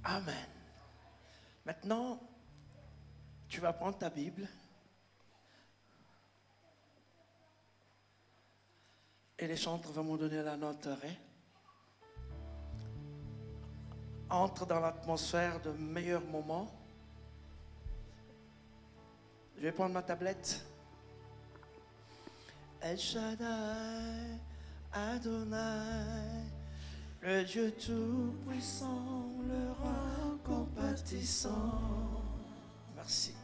Amen. Maintenant, tu vas prendre ta Bible et les chantres vont me donner la note Ré. Entre dans l'atmosphère de meilleurs moments. Je vais prendre ma tablette. El Shaddai, Adonai, le Dieu tout-puissant, le roi compatissant. Merci.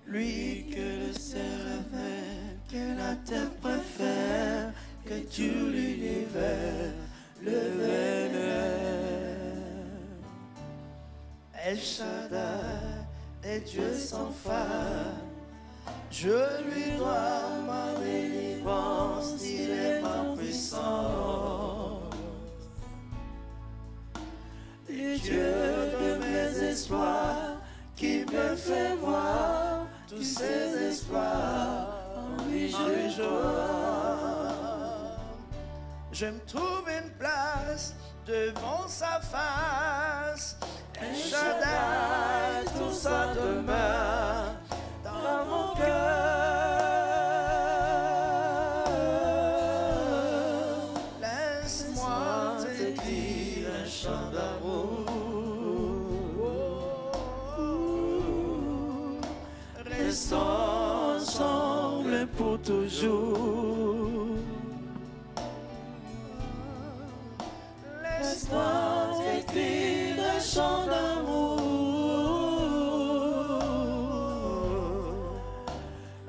Lui que le ciel rêve, que la terre préfère, que tout l'univers le vénère. El Shaddai est Dieu sans faille. Je lui dois ma délivrance, il est ma puissance. Et Dieu de mes espoirs, qui me fait voir tous ses exploits, en lui je dois. Je me trouve une place devant sa face. El Shaddai, tout ça demeure dans mon cœur. Laisse-moi t'écrire un chant d'amour. Restons ensemble pour toujours. Laisse-moi t'écrire un chant d'amour.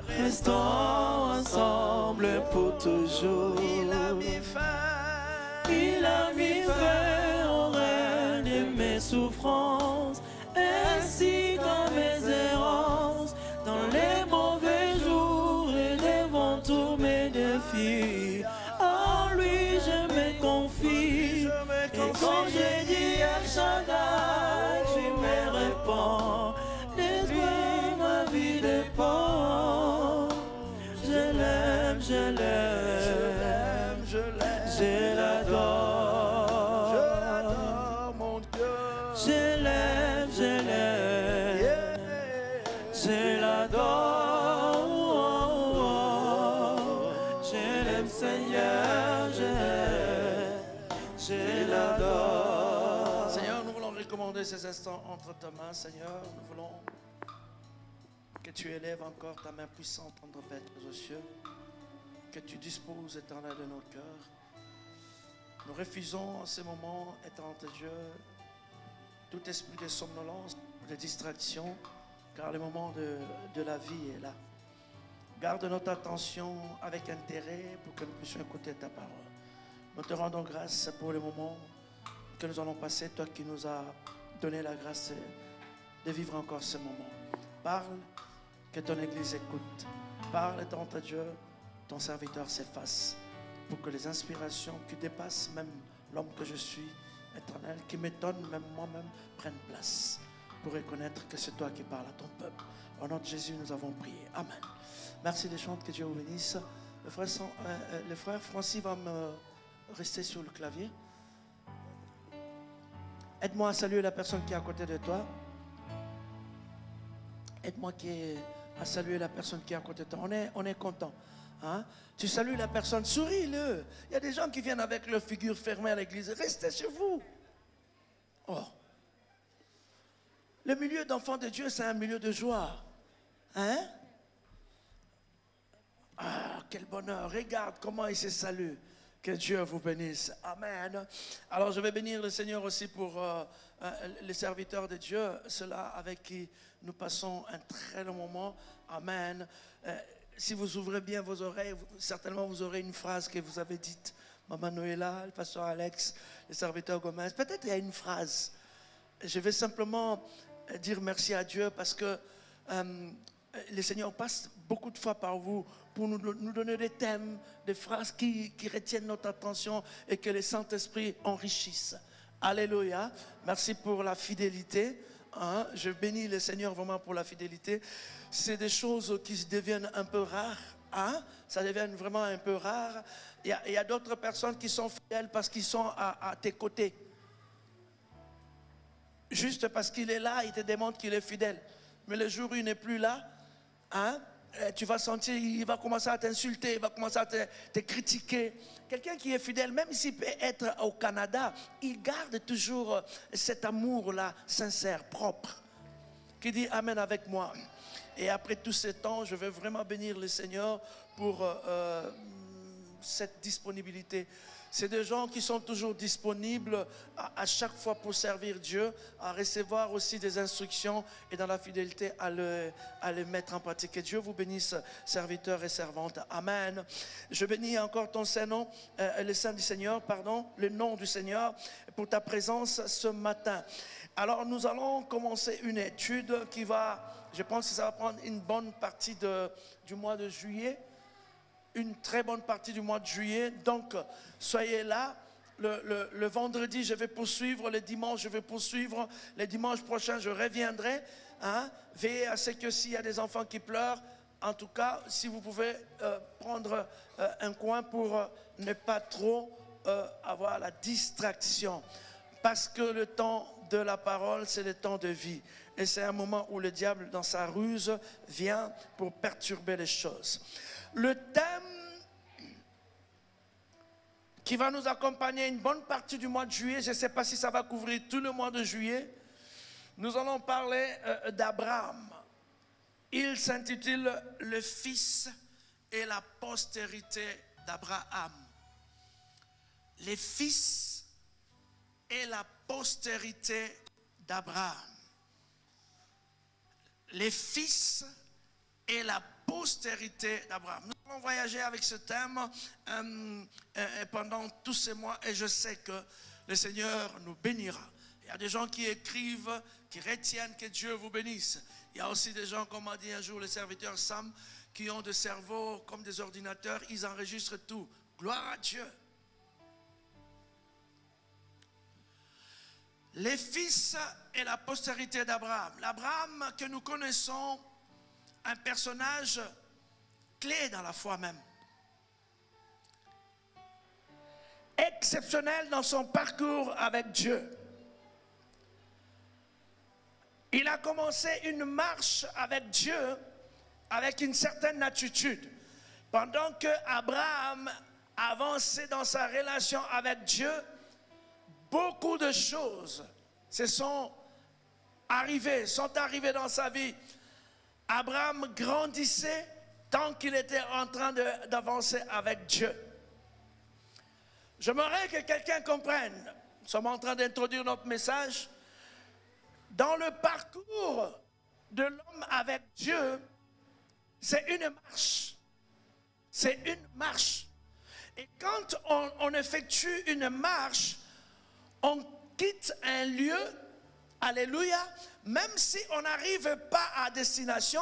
Restons ensemble pour toujours. Il a mis fin au règne de mes souffrances, ainsi dans mes errances, dans les mauvais jours et devant tous mes défis. En lui je me confie. Et quand je dis El Shaddai, tu me réponds. Détruis ma vie dépend. Je l'aime, je l'aime, je l'adore. Je l'adore, mon Dieu. Je l'aime, je l'adore. Je l'aime, Seigneur, je l'adore. Seigneur, nous voulons recommander ces instants entre ta main, Seigneur. Nous voulons que tu élèves encore ta main puissante entre Père aux cieux, que tu disposes, éternel, de nos cœurs. Nous refusons en ces moments, éternel Dieu, tout esprit de somnolence, de distraction, car le moment de la vie est là. Garde notre attention avec intérêt pour que nous puissions écouter ta parole. Nous te rendons grâce pour le moment que nous allons passer, toi qui nous as donné la grâce de vivre encore ce moment. Parle, que ton Église écoute. Parle, éternel Dieu, ton serviteur s'efface, pour que les inspirations qui dépassent même l'homme que je suis, éternel, qui m'étonne même moi-même, prennent place, pour reconnaître que c'est toi qui parles à ton peuple. Au nom de Jésus, nous avons prié. Amen. Merci les chants, que Dieu vous bénisse. Le frère Francis va me rester sur le clavier. Aide-moi à saluer la personne qui est à côté de toi. Aide-moi à saluer la personne qui est à côté de toi. On est content. Hein? Tu salues la personne, souris-le. Il y a des gens qui viennent avec leur figure fermée à l'église. Restez chez vous. Oh. Le milieu d'enfants de Dieu, c'est un milieu de joie. Hein? Ah, quel bonheur. Regarde comment il se salue. Que Dieu vous bénisse. Amen. Alors je vais bénir le Seigneur aussi pour les serviteurs de Dieu, ceux-là avec qui nous passons un très long moment. Amen. Si vous ouvrez bien vos oreilles, certainement vous aurez une phrase que vous avez dite. Maman Noëlla, le pasteur Alex, le serviteur Gomez. Peut-être il y a une phrase. Je vais simplement dire merci à Dieu parce que le Seigneur passe beaucoup de fois par vous pour nous donner des thèmes, des phrases qui retiennent notre attention et que le Saint-Esprit enrichisse. Alléluia. Merci pour la fidélité. Hein? Je bénis le Seigneur vraiment pour la fidélité. C'est des choses qui deviennent un peu rares. Hein? Ça devient vraiment un peu rare. Il y a d'autres personnes qui sont fidèles parce qu'ils sont à tes côtés. Juste parce qu'il est là, il te démontre qu'il est fidèle. Mais le jour où il n'est plus là, hein, tu vas sentir, il va commencer à t'insulter, il va commencer à te critiquer. Quelqu'un qui est fidèle, même s'il peut être au Canada, il garde toujours cet amour-là, sincère, propre, qui dit Amen avec moi. Et après tout ce temps, je veux vraiment bénir le Seigneur pour cette disponibilité. C'est des gens qui sont toujours disponibles à chaque fois pour servir Dieu, à recevoir aussi des instructions et dans la fidélité à le mettre en pratique. Que Dieu vous bénisse, serviteurs et servantes. Amen. Je bénis encore ton Saint-Nom, le Saint du Seigneur, pardon, le nom du Seigneur, pour ta présence ce matin. Alors nous allons commencer une étude qui va, je pense que ça va prendre une bonne partie du mois de juillet. Une très bonne partie du mois de juillet. Donc, soyez là. Le vendredi, je vais poursuivre. Le dimanche, je vais poursuivre. Le dimanche prochain, je reviendrai. Hein? Veillez à ce que s'il y a des enfants qui pleurent, en tout cas, si vous pouvez prendre un coin pour ne pas trop avoir la distraction. Parce que le temps de la parole, c'est le temps de vie. Et c'est un moment où le diable, dans sa ruse, vient pour perturber les choses. Le thème qui va nous accompagner une bonne partie du mois de juillet, je ne sais pas si ça va couvrir tout le mois de juillet, nous allons parler d'Abraham. Il s'intitule « Le fils et la postérité d'Abraham ». Les fils et la postérité d'Abraham. Les fils et la postérité d'Abraham. Nous allons voyager avec ce thème pendant tous ces mois et je sais que le Seigneur nous bénira. Il y a des gens qui écrivent, qui retiennent que Dieu vous bénisse. Il y a aussi des gens, comme m'a dit un jour le serviteur Sam, qui ont des cerveaux comme des ordinateurs, ils enregistrent tout. Gloire à Dieu. Les fils et la postérité d'Abraham. L'Abraham que nous connaissons, un personnage clé dans la foi même. Exceptionnel dans son parcours avec Dieu. Il a commencé une marche avec Dieu avec une certaine attitude. Pendant que Abraham avançait dans sa relation avec Dieu, beaucoup de choses sont arrivées dans sa vie. Abraham grandissait tant qu'il était en train d'avancer avec Dieu. J'aimerais que quelqu'un comprenne. Nous sommes en train d'introduire notre message. Dans le parcours de l'homme avec Dieu, c'est une marche. C'est une marche. Et quand on effectue une marche, on quitte un lieu, alléluia, même si on n'arrive pas à destination,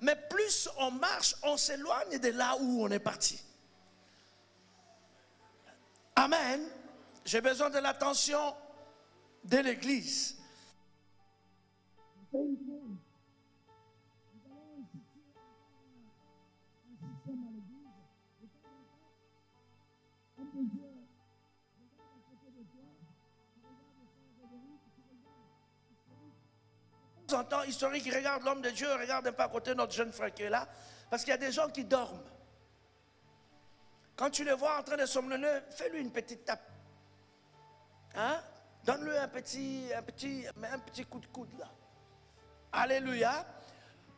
mais plus on marche, on s'éloigne de là où on est parti. Amen. J'ai besoin de l'attention de l'Église. De temps en temps, historique, qui regarde l'homme de Dieu, regarde un peu à côté notre jeune frère qui est là, parce qu'il y a des gens qui dorment. Quand tu le vois en train de somnoler, fais-lui une petite tape. Hein? Donne-lui un petit coup de coude là. Alléluia.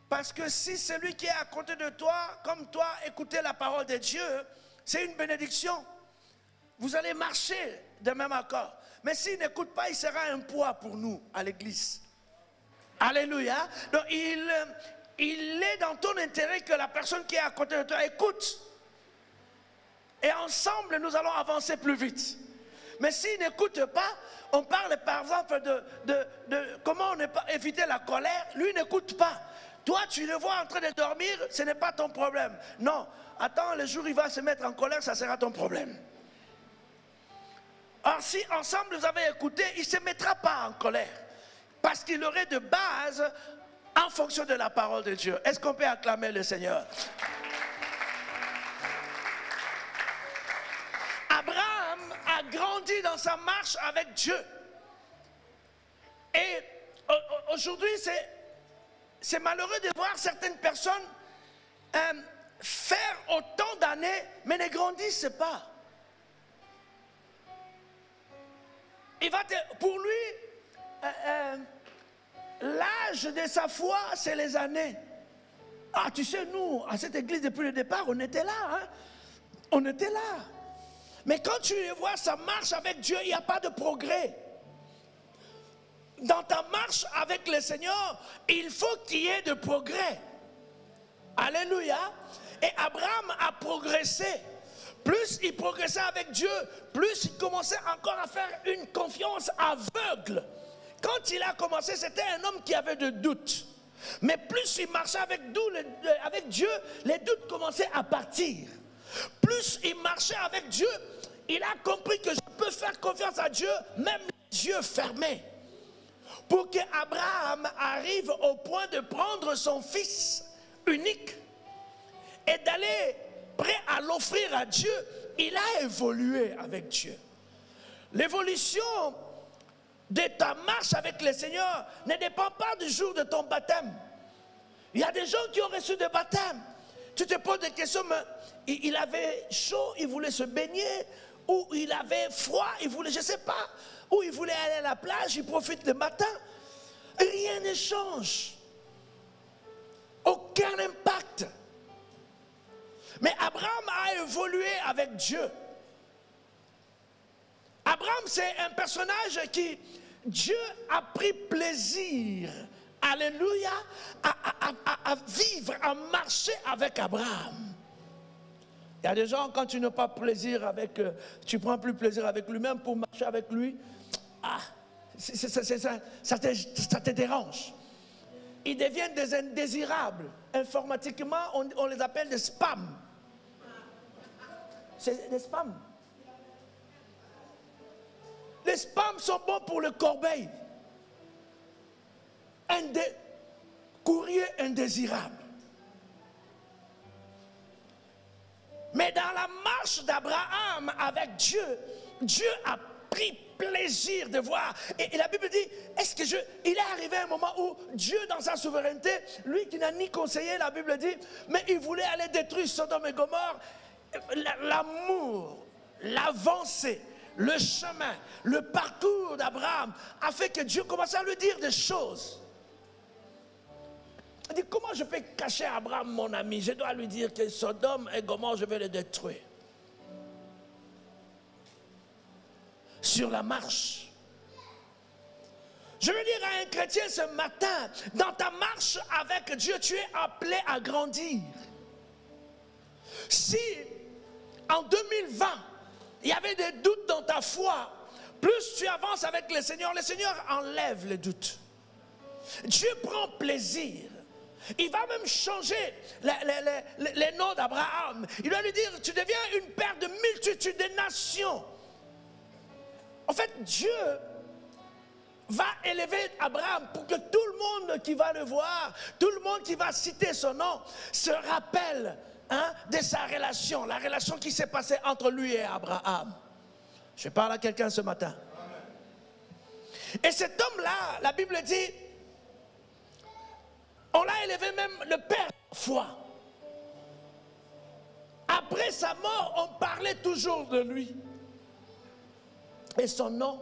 Parce que si celui qui est à côté de toi, comme toi, écoutez la parole de Dieu, c'est une bénédiction. Vous allez marcher de même accord. Mais s'il n'écoute pas, il sera un poids pour nous à l'église. Alléluia. Donc il est dans ton intérêt que la personne qui est à côté de toi écoute. Et ensemble, nous allons avancer plus vite. Mais s'il n'écoute pas, on parle par exemple de comment éviter la colère. Lui n'écoute pas. Toi, tu le vois en train de dormir, ce n'est pas ton problème. Non, attends, le jour où il va se mettre en colère, ça sera ton problème. Or, si ensemble vous avez écouté, il ne se mettra pas en colère. Parce qu'il aurait de base en fonction de la parole de Dieu. Est-ce qu'on peut acclamer le Seigneur? Abraham a grandi dans sa marche avec Dieu. Et aujourd'hui, c'est malheureux de voir certaines personnes faire autant d'années, mais ne grandissent pas. Pour lui, l'âge de sa foi, c'est les années. Ah, tu sais, nous, à cette église, depuis le départ, on était là. Hein? On était là. Mais quand tu vois, ça marche avec Dieu, il n'y a pas de progrès. Dans ta marche avec le Seigneur, il faut qu'il y ait de progrès. Alléluia. Et Abraham a progressé. Plus il progressait avec Dieu, plus il commençait encore à faire une confiance aveugle. Quand il a commencé, c'était un homme qui avait de doutes. Mais plus il marchait avec Dieu, les doutes commençaient à partir. Plus il marchait avec Dieu, il a compris que je peux faire confiance à Dieu, même les yeux fermés. Pour qu'Abraham arrive au point de prendre son fils unique et d'aller prêt à l'offrir à Dieu, il a évolué avec Dieu. L'évolution de ta marche avec le Seigneur ne dépend pas du jour de ton baptême. Il y a des gens qui ont reçu des baptêmes. Tu te poses des questions, mais il avait chaud, il voulait se baigner, ou il avait froid, il voulait, je ne sais pas, ou il voulait aller à la plage, il profite le matin. Rien ne change. Aucun impact. Mais Abraham a évolué avec Dieu. Abraham, c'est un personnage qui, Dieu a pris plaisir, alléluia, à vivre, à marcher avec Abraham. Il y a des gens, quand tu n'as pas plaisir avec, tu prends plus plaisir avec lui-même pour marcher avec lui, ça te dérange. Ils deviennent des indésirables. Informatiquement, on les appelle des spams. C'est des spams. Les spams sont bons pour le corbeil. Courrier indésirable. Mais dans la marche d'Abraham avec Dieu, Dieu a pris plaisir de voir. Et la Bible dit, il est arrivé un moment où Dieu, dans sa souveraineté, lui qui n'a ni conseillé, la Bible dit, mais il voulait aller détruire Sodome et Gomorrhe. L'amour, l'avancée, le chemin, le parcours d'Abraham a fait que Dieu commençait à lui dire des choses. Il dit, comment je peux cacher à Abraham, mon ami? Je dois lui dire que Sodome et Gomorrhe, je vais les détruire. Sur la marche. Je veux dire à un chrétien ce matin, dans ta marche avec Dieu, tu es appelé à grandir. Si en 2020, il y avait des doutes dans ta foi, plus tu avances avec le Seigneur enlève les doutes. Dieu prend plaisir. Il va même changer les noms d'Abraham. Il va lui dire, tu deviens une père de multitudes de nations. En fait, Dieu va élever Abraham pour que tout le monde qui va le voir, tout le monde qui va citer son nom, se rappelle de sa relation, la relation qui s'est passée entre lui et Abraham. Je parle à quelqu'un ce matin. Et cet homme-là, la Bible dit, on l'a élevé même le père de la foi. Après sa mort, on parlait toujours de lui. Et son nom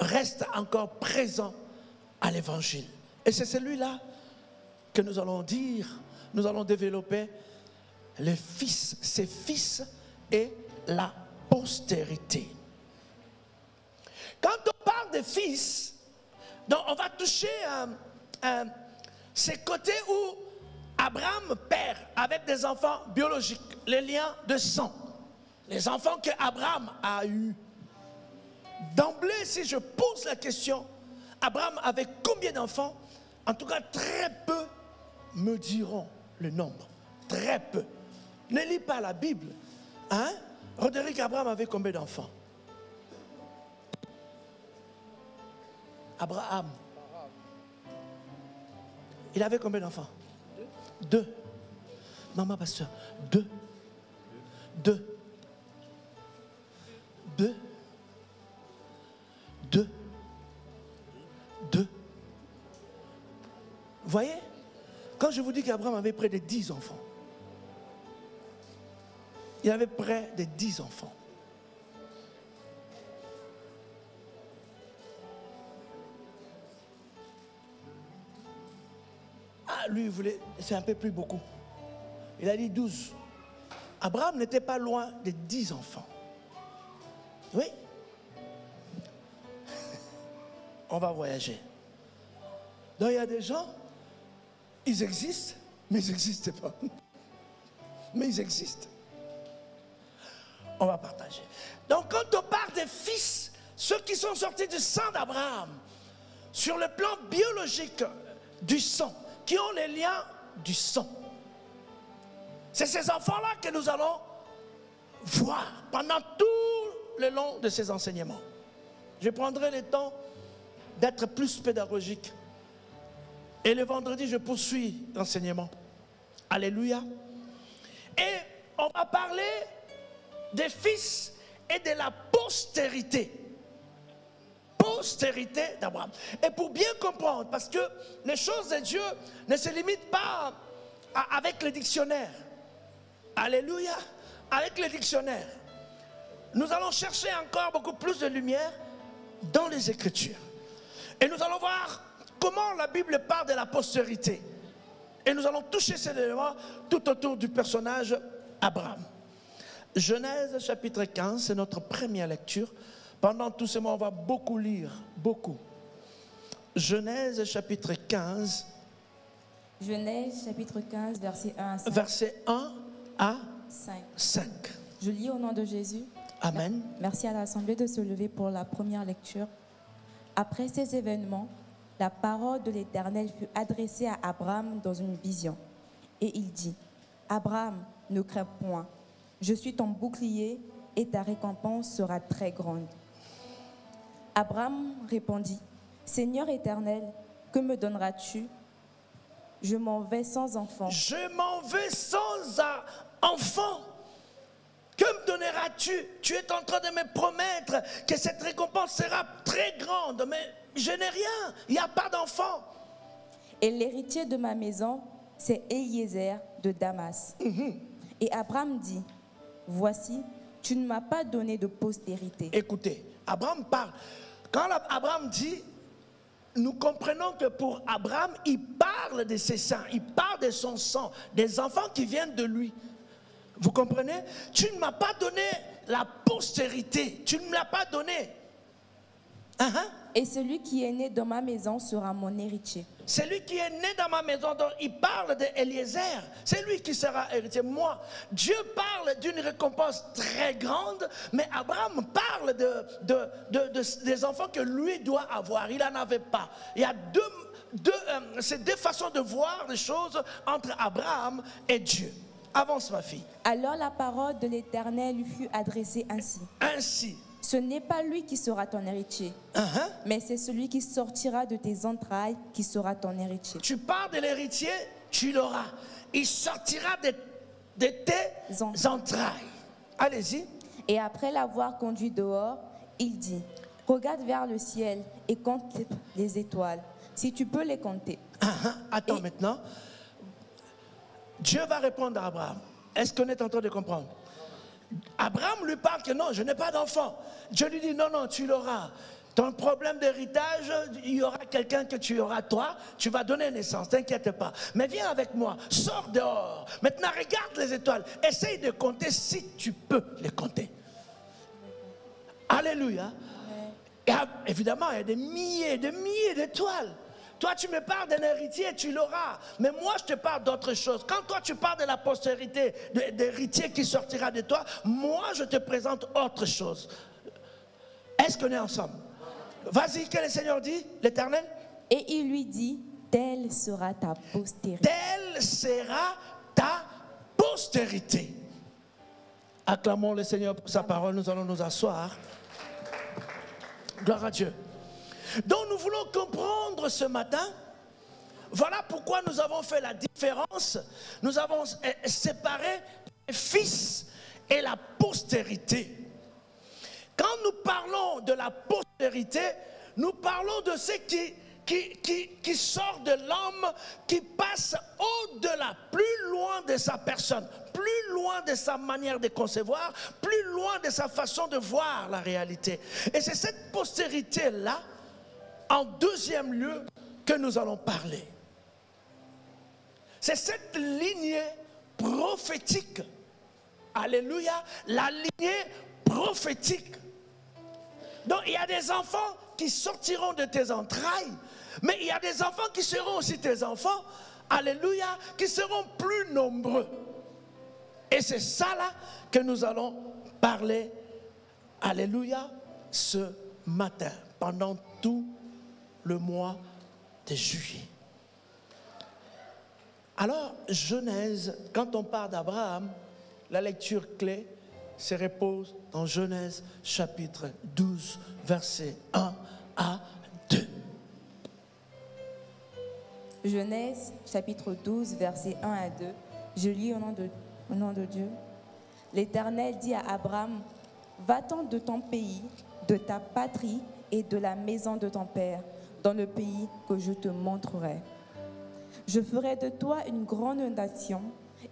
reste encore présent à l'évangile. Et c'est celui-là que nous allons dire, nous allons développer les fils, ses fils et la postérité. Quand on parle de fils, donc on va toucher ces côtés où Abraham perd avec des enfants biologiques, les liens de sang, les enfants que Abraham a eus. D'emblée, si je pose la question, Abraham avait combien d'enfants? En tout cas, très peu me diront le nombre. Très peu. Ne lis pas la Bible. Hein? Roderick, Abraham avait combien d'enfants? Abraham. Il avait combien d'enfants? Deux. Maman, pasteur. Deux. voyez, quand je vous dis qu'Abraham avait près de 10 enfants, il avait près de 10 enfants. Ah, lui, il voulait, c'est un peu plus beaucoup. Il a dit 12. Abraham n'était pas loin de 10 enfants. Oui. On va voyager. Donc il y a des gens, ils existent, mais ils n'existent pas. Mais ils existent. On va partager. Donc quand on parle des fils, ceux qui sont sortis du sang d'Abraham, sur le plan biologique du sang, qui ont les liens du sang, c'est ces enfants-là que nous allons voir pendant tout le long de ces enseignements. Je prendrai le temps d'être plus pédagogique. Et le vendredi, je poursuis l'enseignement. Alléluia. Et on va parler des fils et de la postérité. Postérité d'Abraham. Et pour bien comprendre, parce que les choses de Dieu ne se limitent pas avec le dictionnaire. Alléluia. Avec le dictionnaire. Nous allons chercher encore beaucoup plus de lumière dans les Écritures. Et nous allons voir comment la Bible parle de la postérité. Et nous allons toucher ces éléments tout autour du personnage Abraham. Genèse chapitre 15, c'est notre première lecture. Pendant tout ce mois, on va beaucoup lire, beaucoup. Genèse chapitre 15. Genèse chapitre 15, verset 1 à 5. Verset 1 à 5. Je lis au nom de Jésus. Amen. Merci à l'Assemblée de se lever pour la première lecture. Après ces événements, la parole de l'Éternel fut adressée à Abraham dans une vision. Et il dit, Abraham, ne crains point. Je suis ton bouclier et ta récompense sera très grande. Abraham répondit, Seigneur éternel, que me donneras-tu? Je m'en vais sans enfant. Je m'en vais sans enfant. Que me donneras-tu? Tu es en train de me promettre que cette récompense sera très grande, mais je n'ai rien, il n'y a pas d'enfant. Et l'héritier de ma maison, c'est Eliezer de Damas. Et Abraham dit, voici, tu ne m'as pas donné de postérité. Écoutez, Abraham parle. Quand Abraham dit, nous comprenons que pour Abraham, il parle de ses seins, il parle de son sang, des enfants qui viennent de lui. Vous comprenez? Tu ne m'as pas donné la postérité. Tu ne me l'as pas donné. Et celui qui est né dans ma maison sera mon héritier. Celui qui est né dans ma maison, donc il parle d'Eliezer. C'est lui qui sera héritier. Moi, Dieu parle d'une récompense très grande, mais Abraham parle des enfants que lui doit avoir. Il n'en avait pas. Il y a c'est deux façons de voir les choses entre Abraham et Dieu. Avance, ma fille. Alors la parole de l'Éternel lui fut adressée ainsi. Ainsi. Ce n'est pas lui qui sera ton héritier, mais c'est celui qui sortira de tes entrailles qui sera ton héritier. Tu parles de l'héritier, tu l'auras. Il sortira de tes entrailles. Allez-y. Et après l'avoir conduit dehors, il dit, regarde vers le ciel et compte les étoiles, si tu peux les compter. Attends maintenant. Dieu va répondre à Abraham. Est-ce qu'on est en train de comprendre? Abraham lui parle que non, je n'ai pas d'enfant. Dieu lui dit non, non, tu l'auras. Ton problème d'héritage, il y aura quelqu'un que tu auras toi, tu vas donner naissance, t'inquiète pas. Mais viens avec moi, sors dehors. Maintenant, regarde les étoiles. Essaye de compter si tu peux les compter. Alléluia. Et évidemment, il y a des milliers d'étoiles. Toi, tu me parles d'un héritier, tu l'auras. Mais moi, je te parle d'autre chose. Quand toi, tu parles de la postérité, d'héritier qui sortira de toi, moi, je te présente autre chose. Est-ce qu'on est ensemble? Vas-y, que le Seigneur dit, l'Éternel? Et il lui dit, telle sera ta postérité. Telle sera ta postérité. Acclamons le Seigneur pour sa parole. Nous allons nous asseoir. Gloire à Dieu. Donc nous voulons comprendre ce matin, voilà pourquoi nous avons fait la différence, nous avons séparé les fils et la postérité. Quand nous parlons de la postérité, nous parlons de ceux qui sort de l'homme, qui passe au-delà, plus loin de sa personne, plus loin de sa manière de concevoir, plus loin de sa façon de voir la réalité. Et c'est cette postérité-là, en deuxième lieu, que nous allons parler. C'est cette lignée prophétique. Alléluia, la lignée prophétique. Donc il y a des enfants qui sortiront de tes entrailles, mais il y a des enfants qui seront aussi tes enfants, alléluia, qui seront plus nombreux. Et c'est ça là que nous allons parler, alléluia, ce matin, pendant tout le mois de juillet. Alors, Genèse, quand on parle d'Abraham, la lecture clé se repose dans Genèse chapitre 12, versets 1 à 2. Genèse chapitre 12, versets 1 à 2. Je lis au nom de Dieu. L'Éternel dit à Abraham, va-t'en de ton pays, de ta patrie et de la maison de ton père, dans le pays que je te montrerai. Je ferai de toi une grande nation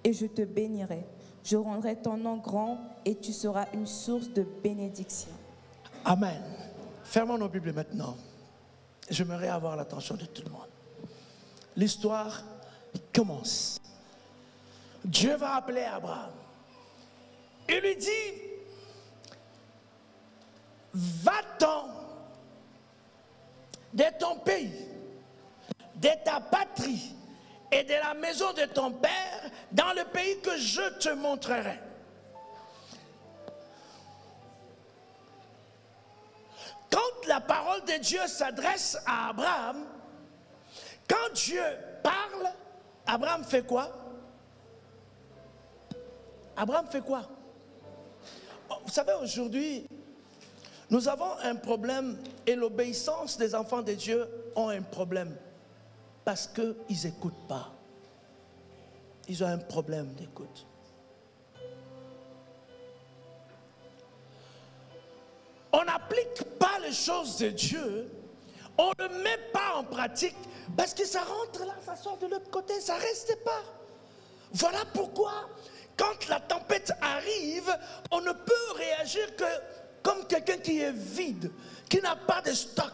et je te bénirai. Je rendrai ton nom grand et tu seras une source de bénédiction. Amen. Fermons nos Bibles maintenant. J'aimerais avoir l'attention de tout le monde. L'histoire commence. Dieu va appeler Abraham. Il lui dit, va-t'en de ton pays, de ta patrie et de la maison de ton père dans le pays que je te montrerai. Quand la parole de Dieu s'adresse à Abraham, quand Dieu parle, Abraham fait quoi? Abraham fait quoi? Vous savez, aujourd'hui, nous avons un problème et l'obéissance des enfants de Dieu ont un problème parce qu'ils n'écoutent pas. Ils ont un problème d'écoute. On n'applique pas les choses de Dieu, on ne met pas en pratique parce que ça rentre là, ça sort de l'autre côté, ça ne reste pas. Voilà pourquoi, quand la tempête arrive, on ne peut réagir que comme quelqu'un qui est vide, qui n'a pas de stock.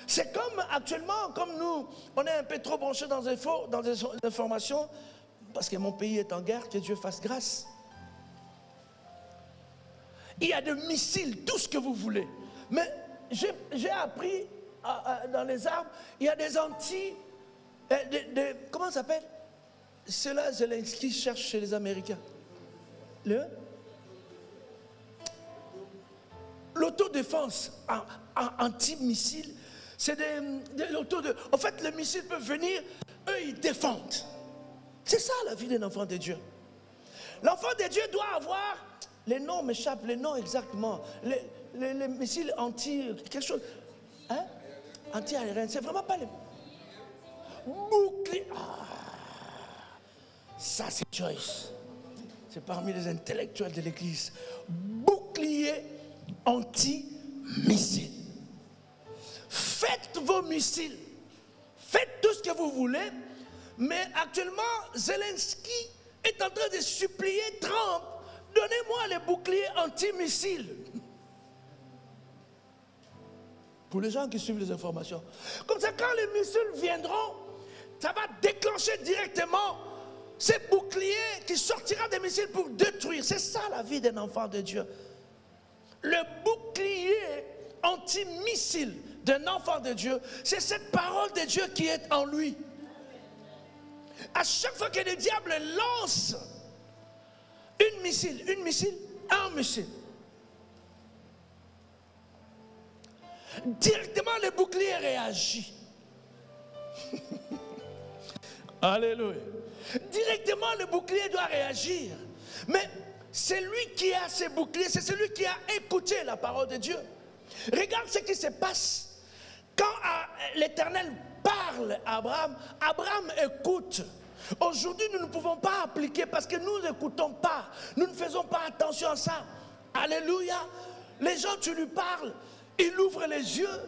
C'est comme actuellement, comme nous, on est un peu trop branchés dans des informations, parce que mon pays est en guerre, que Dieu fasse grâce. Il y a des missiles, tout ce que vous voulez. Mais j'ai appris dans les armes, il y a des comment ça s'appelle? C'est là Zelensky cherche chez les Américains. L'autodéfense anti-missile, c'est en fait, le missile peut venir, eux, ils défendent. C'est ça la vie d'un enfant de Dieu. L'enfant de Dieu doit avoir, les noms m'échappent, les noms exactement, les missiles quelque chose, hein? Anti-aérien, c'est vraiment pas les boucliers. Ça c'est Joyce. C'est parmi les intellectuels de l'église. Bouclier anti-missile. Faites vos missiles. Faites tout ce que vous voulez. Mais actuellement, Zelensky est en train de supplier Trump, donnez-moi les boucliers anti-missiles. Pour les gens qui suivent les informations. Comme ça, quand les missiles viendront, ça va déclencher directement ces boucliers qui sortira des missiles pour détruire. C'est ça la vie d'un enfant de Dieu. Le bouclier anti-missile d'un enfant de Dieu, c'est cette parole de Dieu qui est en lui. À chaque fois que le diable lance un missile, un missile, directement le bouclier réagit. Alléluia. Directement le bouclier doit réagir. Mais c'est lui qui a ses boucliers, c'est celui qui a écouté la parole de Dieu. Regarde ce qui se passe. Quand l'Éternel parle à Abraham, Abraham écoute. Aujourd'hui, nous ne pouvons pas appliquer parce que nous n'écoutons pas. Nous ne faisons pas attention à ça. Alléluia. Les gens, tu lui parles, il ouvre les yeux.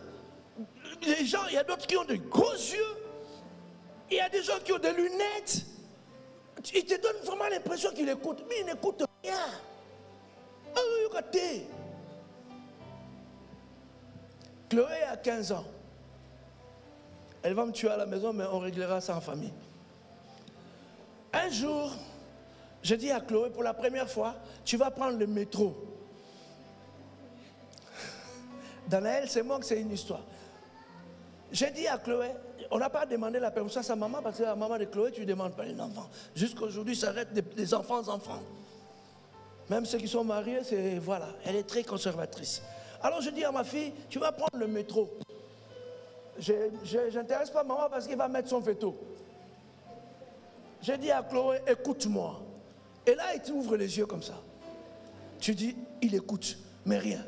Les gens, il y a d'autres qui ont de gros yeux. Il y a des gens qui ont des lunettes. Ils te donnent vraiment l'impression qu'ils écoutent. Mais ils n'écoutent rien. Chloé a 15 ans. Elle va me tuer à la maison, mais on réglera ça en famille. Un jour, je dis à Chloé, pour la première fois, tu vas prendre le métro. Danaël, c'est moi que c'est une histoire. J'ai dit à Chloé, on n'a pas demandé la permission à sa maman, parce que la maman de Chloé, tu ne demandes pas un enfant. Jusqu'aujourd'hui, ça reste des enfants. Même ceux qui sont mariés, c'est voilà, elle est très conservatrice. Alors je dis à ma fille, tu vas prendre le métro. Je n'intéresse pas maman parce qu'il va mettre son veto. J'ai dit à Chloé, écoute-moi. Et là, il t'ouvre les yeux comme ça. Tu dis, il écoute, mais rien.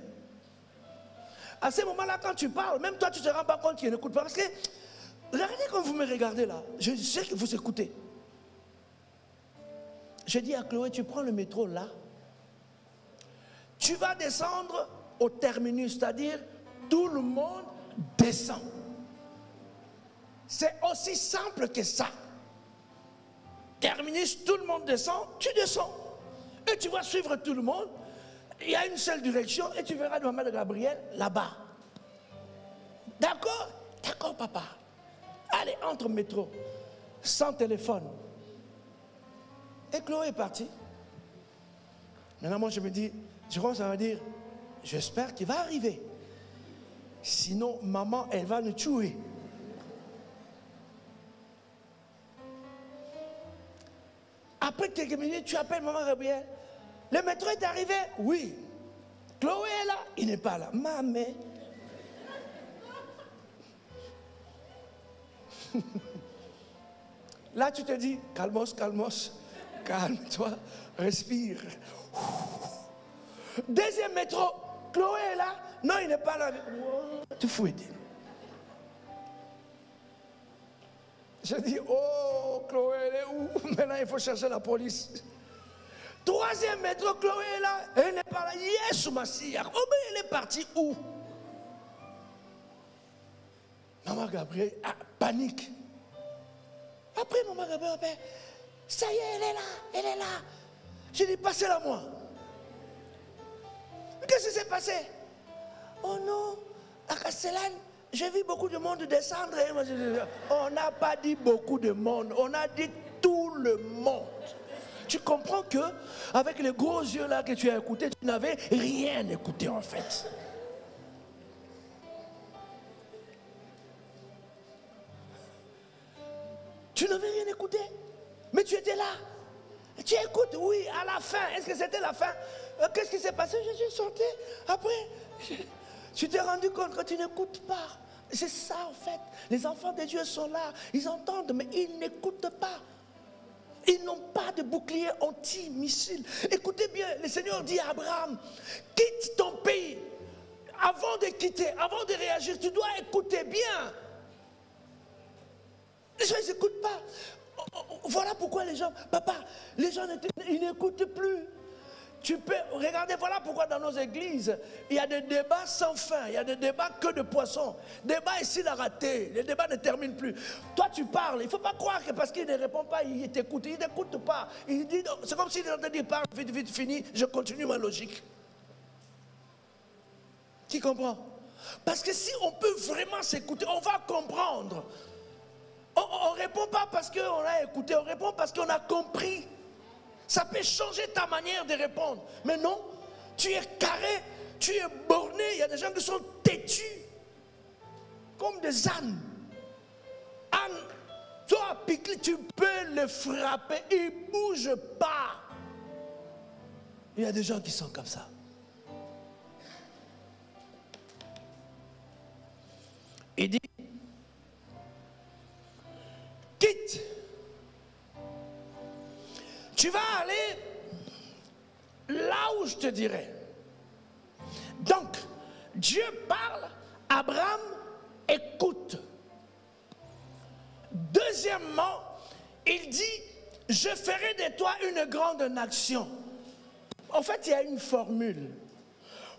À ce moment-là, quand tu parles, même toi, tu ne te rends pas compte qu'il n'écoute pas. Parce que, regardez comme vous me regardez là. Je sais que vous écoutez. J'ai dit à Chloé, tu prends le métro là. Tu vas descendre au terminus, c'est-à-dire tout le monde descend. C'est aussi simple que ça. Terminus, tout le monde descend, tu descends. Et tu vas suivre tout le monde. Il y a une seule direction et tu verras maman de Gabriel là-bas. D'accord? D'accord, papa. Allez, entre métro, sans téléphone. Et Chloé est partie. Maintenant, moi, je me dis, je commence à me dire, j'espère qu'il va arriver. Sinon, maman, elle va nous tuer. Après quelques minutes, tu appelles maman Gabriel. Le métro est arrivé? Oui. Chloé est là? Il n'est pas là. Maman. Là, tu te dis, calmos, calmos. Calme-toi, respire. Deuxième métro, Chloé est là? Non, il n'est pas là. Tu fouilles. Je dis, oh, Chloé, elle est où? Maintenant, il faut chercher la police. Troisième métro, Chloé est là. Elle n'est pas là. Yes, Massia. Oh, mais elle est partie où? Maman Gabriel, panique. Après, maman Gabriel, ça y est, elle est là, elle est là. Je dis, passez-la moi. Qu'est-ce qui s'est passé? Oh non, à Castellane, j'ai vu beaucoup de monde descendre. On n'a pas dit beaucoup de monde, on a dit tout le monde. Tu comprends que avec les gros yeux là que tu as écoutés, tu n'avais rien écouté en fait. Tu n'avais rien écouté, mais tu étais là. Tu écoutes, oui, à la fin. Est-ce que c'était la fin? Qu'est-ce qui s'est passé? Je suis sorti. Après, tu t'es rendu compte que tu n'écoutes pas. C'est ça en fait. Les enfants de Dieu sont là. Ils entendent, mais ils n'écoutent pas. Ils n'ont pas de bouclier anti-missile. Écoutez bien, le Seigneur dit à Abraham, quitte ton pays. Avant de quitter, avant de réagir, tu dois écouter bien. Les gens, ils n'écoutent pas. Voilà pourquoi les gens, papa, les gens ils n'écoutent plus. Tu peux regarder, voilà pourquoi dans nos églises, il y a des débats sans fin, il y a des débats que de poissons. Débat ici, il a raté, les débats ne terminent plus. Toi, tu parles, il ne faut pas croire que parce qu'il ne répond pas, il t'écoute, il n'écoute pas. C'est comme s'il te dit, parle, vite, vite, fini, je continue ma logique. Tu comprends? Parce que si on peut vraiment s'écouter, on va comprendre. On ne répond pas parce qu'on a écouté, on répond parce qu'on a compris. Ça peut changer ta manière de répondre. Mais non, tu es carré, tu es borné. Il y a des gens qui sont têtus, comme des ânes. Âne, toi, piqué, tu peux le frapper, il ne bouge pas. Il y a des gens qui sont comme ça. Il dit, quitte. Tu vas aller là où je te dirai. Donc, Dieu parle, Abraham écoute. Deuxièmement, il dit, je ferai de toi une grande nation. En fait, il y a une formule.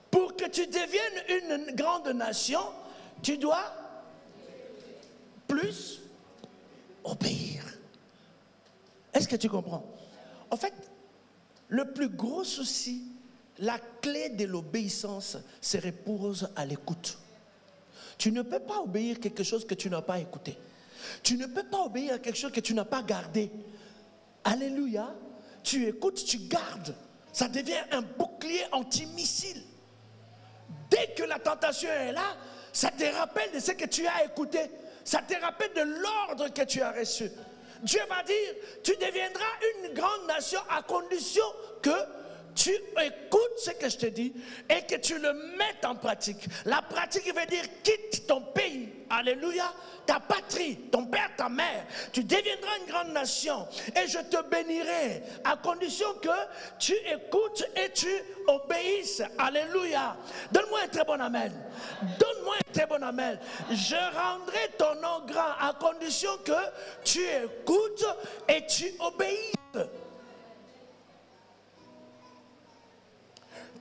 Pour que tu deviennes une grande nation, tu dois plus obéir. Est-ce que tu comprends? En fait, le plus gros souci, la clé de l'obéissance se repose à l'écoute. Tu ne peux pas obéir à quelque chose que tu n'as pas écouté. Tu ne peux pas obéir à quelque chose que tu n'as pas gardé. Alléluia. Tu écoutes, tu gardes. Ça devient un bouclier antimissile. Dès que la tentation est là, ça te rappelle de ce que tu as écouté. Ça te rappelle de l'ordre que tu as reçu. Dieu va dire, tu deviendras une grande nation à condition que tu écoutes ce que je te dis et que tu le mettes en pratique. La pratique veut dire quitte ton pays, alléluia, ta patrie, ton père, ta mère. Tu deviendras une grande nation et je te bénirai à condition que tu écoutes et tu obéisses, alléluia. Donne-moi un très bon amen. Donne-moi un très bon amen. Je rendrai ton nom grand à condition que tu écoutes et tu obéisses.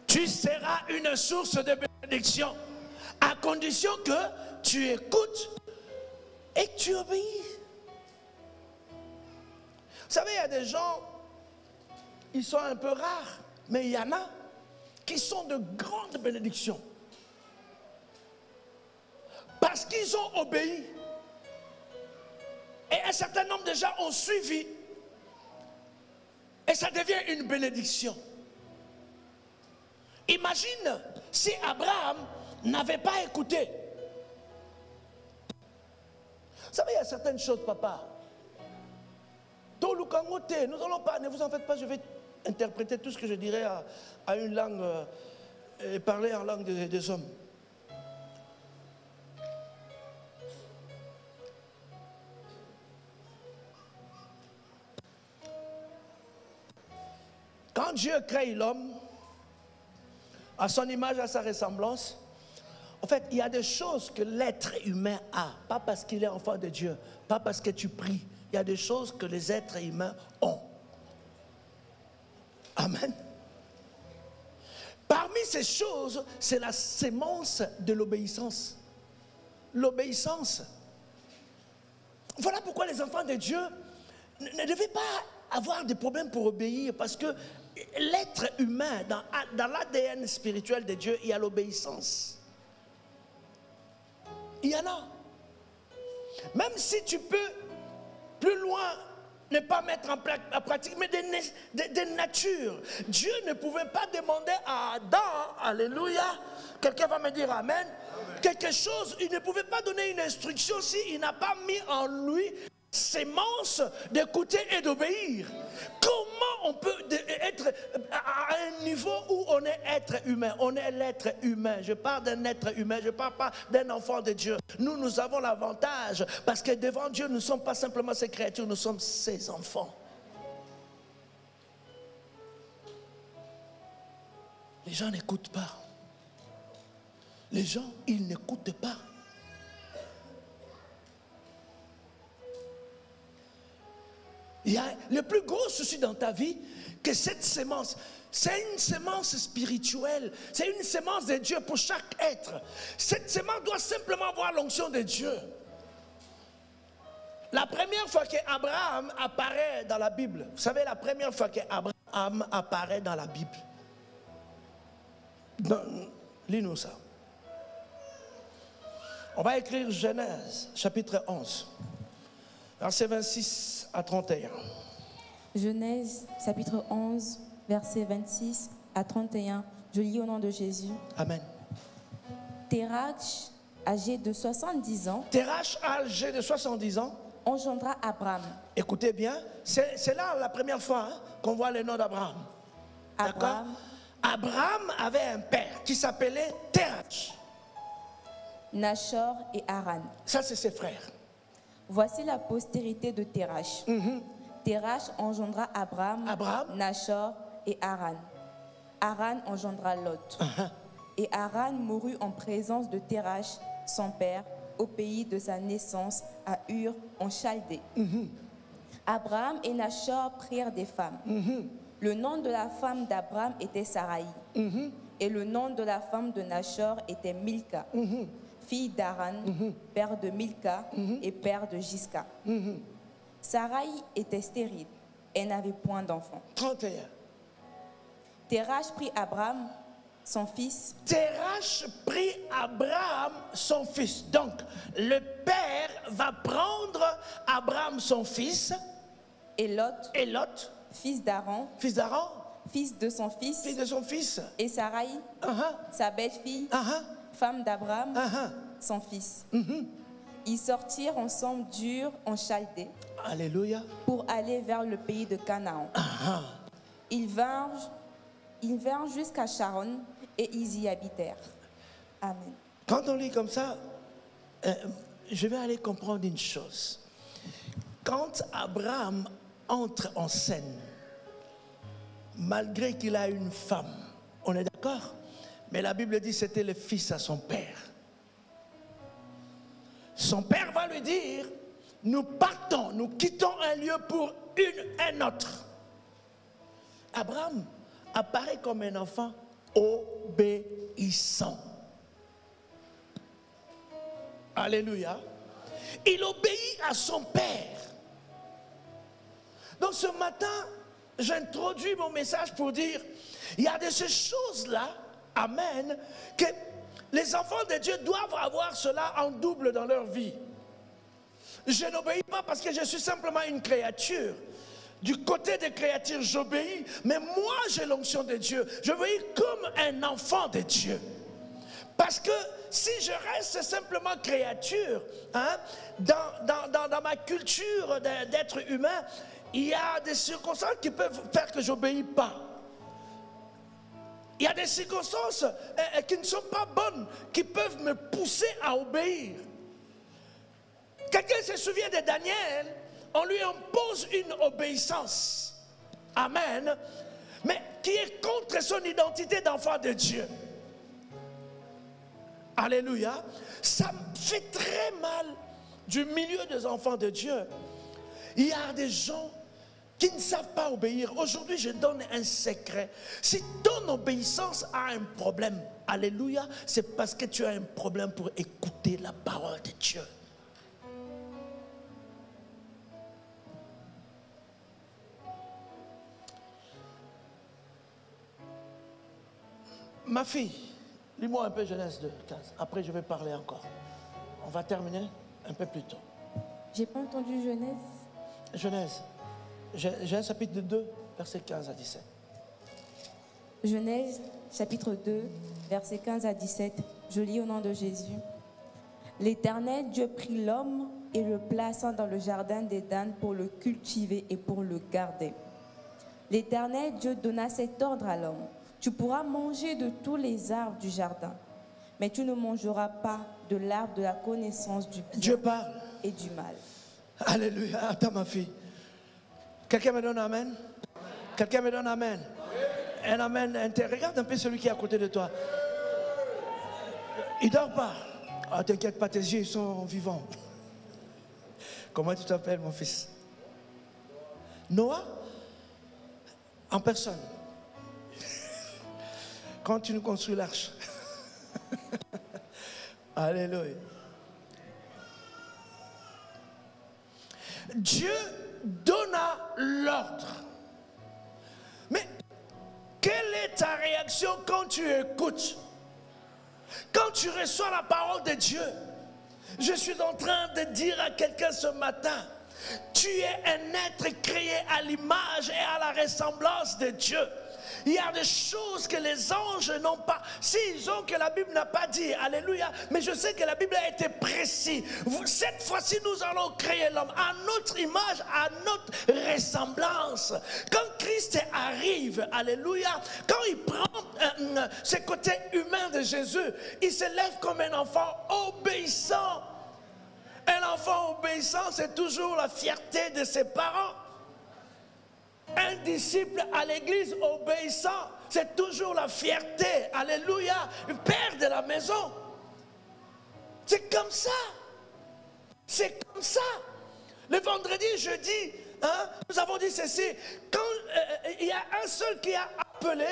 Tu seras une source de bénédiction à condition que tu écoutes et que tu obéis. Vous savez, il y a des gens, ils sont un peu rares, mais il y en a qui sont de grandes bénédictions. Parce qu'ils ont obéi. Et un certain nombre de gens ont suivi. Et ça devient une bénédiction. Imagine si Abraham n'avait pas écouté. Vous savez, il y a certaines choses, papa. Nous allons pas, ne vous en faites pas, je vais interpréter tout ce que je dirais à une langue, et parler en langue des hommes. Quand Dieu crée l'homme, à son image, à sa ressemblance, en fait, il y a des choses que l'être humain a, pas parce qu'il est enfant de Dieu, pas parce que tu pries. Il y a des choses que les êtres humains ont. Amen. Parmi ces choses, c'est la sémence de l'obéissance. L'obéissance. Voilà pourquoi les enfants de Dieu ne devaient pas avoir de problèmes pour obéir, parce que l'être humain, dans l'ADN spirituel de Dieu, il y a l'obéissance. Il y en a. Même si tu peux, plus loin, ne pas mettre en pratique, mais de nature. Dieu ne pouvait pas demander à Adam, alléluia, quelqu'un va me dire amen, quelque chose, il ne pouvait pas donner une instruction s'il n'a pas mis en lui sémence d'écouter et d'obéir. Comment on peut être à un niveau où on est être humain? On est l'être humain. Je parle d'un être humain, je ne parle pas d'un enfant de Dieu. Nous avons l'avantage parce que devant Dieu, nous ne sommes pas simplement ses créatures, nous sommes ses enfants. Les gens n'écoutent pas. Les gens, ils n'écoutent pas. Il y a le plus gros souci dans ta vie, que cette sémence, c'est une sémence spirituelle, c'est une sémence de Dieu pour chaque être. Cette sémence doit simplement avoir l'onction de Dieu. La première fois qu'Abraham apparaît dans la Bible, vous savez, la première fois qu'Abraham apparaît dans la Bible, lis-nous ça. On va écrire Genèse, chapitre 11. Verset 26 à 31. Genèse, chapitre 11, verset 26 à 31. Je lis au nom de Jésus. Amen. Térach, âgé de 70 ans. Térach, âgé de 70 ans. Engendra Abraham. Écoutez bien, c'est là la première fois qu'on voit le nom d'Abraham. D'accord? Abraham avait un père qui s'appelait Térach. Nachor et Haran. Ça, c'est ses frères. Voici la postérité de Térach. Térach engendra Abraham, Nachor et Haran. Haran engendra Lot. Et Haran mourut en présence de Térach, son père, au pays de sa naissance, à Ur, en Chaldée. Abraham et Nachor prirent des femmes. Le nom de la femme d'Abraham était Saraï. Et le nom de la femme de Nachor était Milka, fille d'Aran, père de Milka et père de Gisca. Sarai était stérile, elle n'avait point d'enfant. 31. Terach prit Abraham, son fils. Terach prit Abraham, son fils. Donc, le père va prendre Abraham, son fils. Et Lot, fils d'Aaron, fils de son fils. Et Sarai, sa belle-fille, femme d'Abraham, son fils. Ils sortirent ensemble d'Ur en Chaldée. Alléluia. Pour aller vers le pays de Canaan. Ils vinrent jusqu'à Sharon et ils y habitèrent. Amen. Quand on lit comme ça, je vais aller comprendre une chose. Quand Abraham entre en scène, malgré qu'il a une femme, on est d'accord? Mais la Bible dit que c'était le fils à son père. Son père va lui dire, nous partons, nous quittons un lieu pour un autre. Abraham apparaît comme un enfant obéissant. Alléluia. Il obéit à son père. Donc ce matin, j'introduis mon message pour dire, il y a de ces choses-là, amen, que les enfants de Dieu doivent avoir cela en double dans leur vie. Je n'obéis pas parce que je suis simplement une créature. Du côté des créatures, j'obéis, mais moi j'ai l'onction de Dieu. J'obéis comme un enfant de Dieu. Parce que si je reste simplement créature, dans ma culture d'être humain, il y a des circonstances qui peuvent faire que je n'obéis pas. Il y a des circonstances qui ne sont pas bonnes, qui peuvent me pousser à obéir. Quelqu'un se souvient de Daniel, on lui impose une obéissance. Amen. Mais qui est contre son identité d'enfant de Dieu. Alléluia. Ça me fait très mal du milieu des enfants de Dieu. Il y a des gens qui ne savent pas obéir. Aujourd'hui, je donne un secret. Si ton obéissance a un problème, alléluia, c'est parce que tu as un problème pour écouter la parole de Dieu. Ma fille, lis-moi un peu Genèse 2, 15. Après, je vais parler encore. On va terminer un peu plus tôt. J'ai pas entendu Genèse. Genèse. J'ai un chapitre 2, versets 15 à 17. Genèse, chapitre 2, versets 15 à 17. Je lis au nom de Jésus. L'Éternel Dieu prit l'homme et le plaça dans le jardin d'Éden pour le cultiver et pour le garder. L'Éternel Dieu donna cet ordre à l'homme. Tu pourras manger de tous les arbres du jardin, mais tu ne mangeras pas de l'arbre de la connaissance du bien Dieu parle. Et du mal. Alléluia. Attends ma fille. Quelqu'un me donne amen? Quelqu'un me donne amen? Un amen. Regarde un peu celui qui est à côté de toi. Il ne dort pas. Ah, t'inquiète pas, tes yeux ils sont vivants. Comment tu t'appelles mon fils? Noah? En personne. Quand tu nous construis l'arche. Alléluia. Dieu donna l'ordre. Mais quelle est ta réaction quand tu écoutes? Quand tu reçois la parole de Dieu? Je suis en train de dire à quelqu'un ce matin, tu es un être créé à l'image et à la ressemblance de Dieu. Il y a des choses que les anges n'ont pas. S'ils ont que la Bible n'a pas dit, alléluia, mais je sais que la Bible a été précise. Cette fois-ci, nous allons créer l'homme à notre image, à notre ressemblance. Quand Christ arrive, alléluia, quand il prend ce côté humain de Jésus, il se lève comme un enfant obéissant. Un enfant obéissant, c'est toujours la fierté de ses parents. Un disciple à l'église obéissant, c'est toujours la fierté, alléluia, le père de la maison. C'est comme ça. C'est comme ça. Le vendredi, jeudi, nous avons dit ceci. Quand il y a un seul qui a appelé,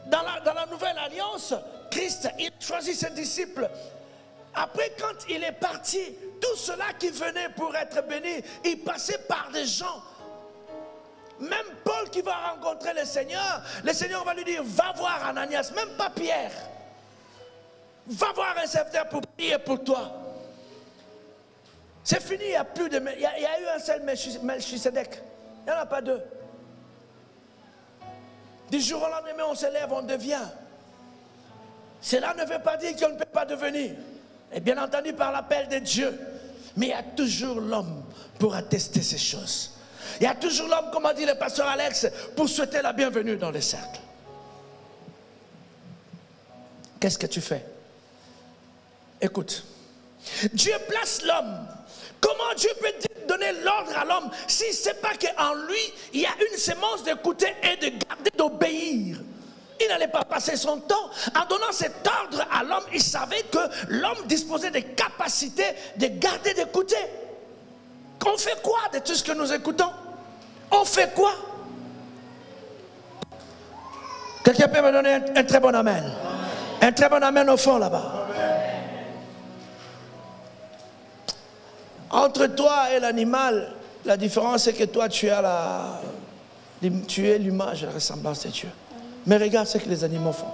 dans la nouvelle alliance, Christ, il choisit ses disciples. Après, quand il est parti, tous ceux-là qui venaient pour être bénis, ils passaient par des gens. Même Paul qui va rencontrer le Seigneur va lui dire, va voir Ananias, même pas Pierre. Va voir un serviteur pour prier pour toi. C'est fini, il y a plus de... Il y a eu un seul Melchisedec. Il n'y en a pas deux. Du jour au lendemain, on se lève, on devient. Cela ne veut pas dire qu'on ne peut pas devenir. Et bien entendu par l'appel de Dieu. Mais il y a toujours l'homme pour attester ces choses. Il y a toujours l'homme, comme a dit le pasteur Alex, pour souhaiter la bienvenue dans les cercles. Qu'est-ce que tu fais? Écoute. Dieu place l'homme. Comment Dieu peut donner l'ordre à l'homme s'il ne sait pas qu'en lui, il y a une sémence d'écouter et de garder, d'obéir? Il n'allait pas passer son temps en donnant cet ordre à l'homme. Il savait que l'homme disposait des capacités de garder, d'écouter. On fait quoi de tout ce que nous écoutons? On fait quoi? Quelqu'un peut me donner un très bon amen? Un très bon amen au fond là-bas. Entre toi et l'animal, la différence c'est que toi tu es l'image et la ressemblance de Dieu. Mais regarde ce que les animaux font.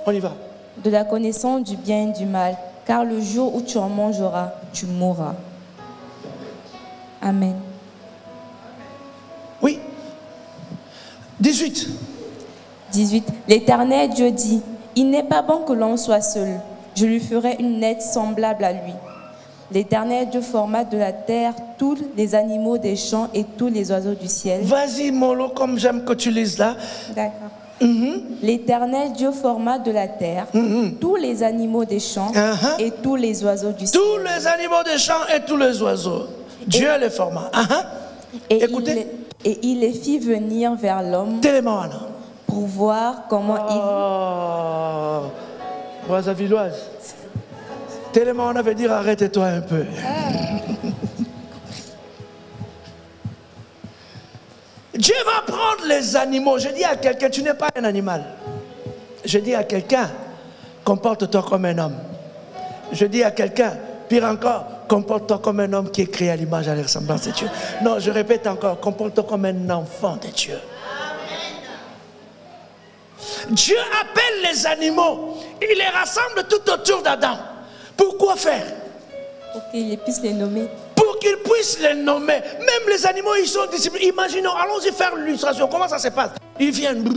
On y va. De la connaissance du bien et du mal, car le jour où tu en mangeras, tu mourras. Amen. Oui. 18. L'Éternel Dieu dit, il n'est pas bon que l'homme soit seul. Je lui ferai une aide semblable à lui. L'Éternel Dieu forma de la terre tous les animaux des champs et tous les oiseaux du ciel. Vas-y, Molo, comme j'aime que tu lises là. D'accord. L'Éternel Dieu forma de la terre tous les animaux des champs et tous les oiseaux du ciel. Tous les animaux des champs et tous les oiseaux. Dieu les forma. Écoutez. Il les fit venir vers l'homme pour voir comment il... Brazzaville. Tellement on avait dit arrête-toi un peu. Dieu va prendre les animaux. Je dis à quelqu'un, tu n'es pas un animal. Je dis à quelqu'un, comporte-toi comme un homme. Je dis à quelqu'un, pire encore, comporte-toi comme un homme qui est créé à l'image et à la ressemblance de Dieu. Non, je répète encore, comporte-toi comme un enfant de Dieu. Dieu appelle les animaux, il les rassemble tout autour d'Adam. Pourquoi faire? Pour qu'il puisse les nommer. Pour qu'ils puissent les nommer. Même les animaux, ils sont disciplinés. Imaginons, allons-y faire l'illustration. Comment ça se passe? Ils viennent.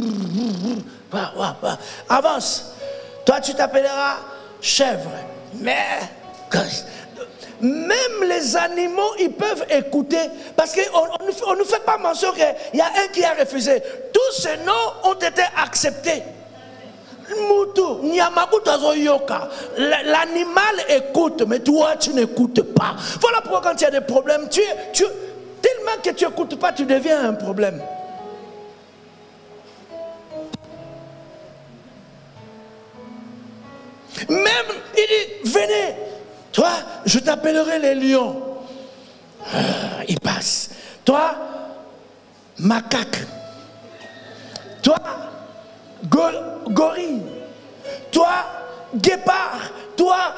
Avance. Toi, tu t'appelleras chèvre. Mais même les animaux, ils peuvent écouter. Parce qu'on ne fait pas mention qu'il y a un qui a refusé. Tous ces noms ont été acceptés. L'animal écoute, mais toi tu n'écoutes pas. Voilà pourquoi quand il y a des problèmes, tellement que tu n'écoutes pas, tu deviens un problème. Même il dit, venez, toi je t'appellerai les lions. Il passe. Toi, macaque. Toi, gorille, toi, guépard, toi,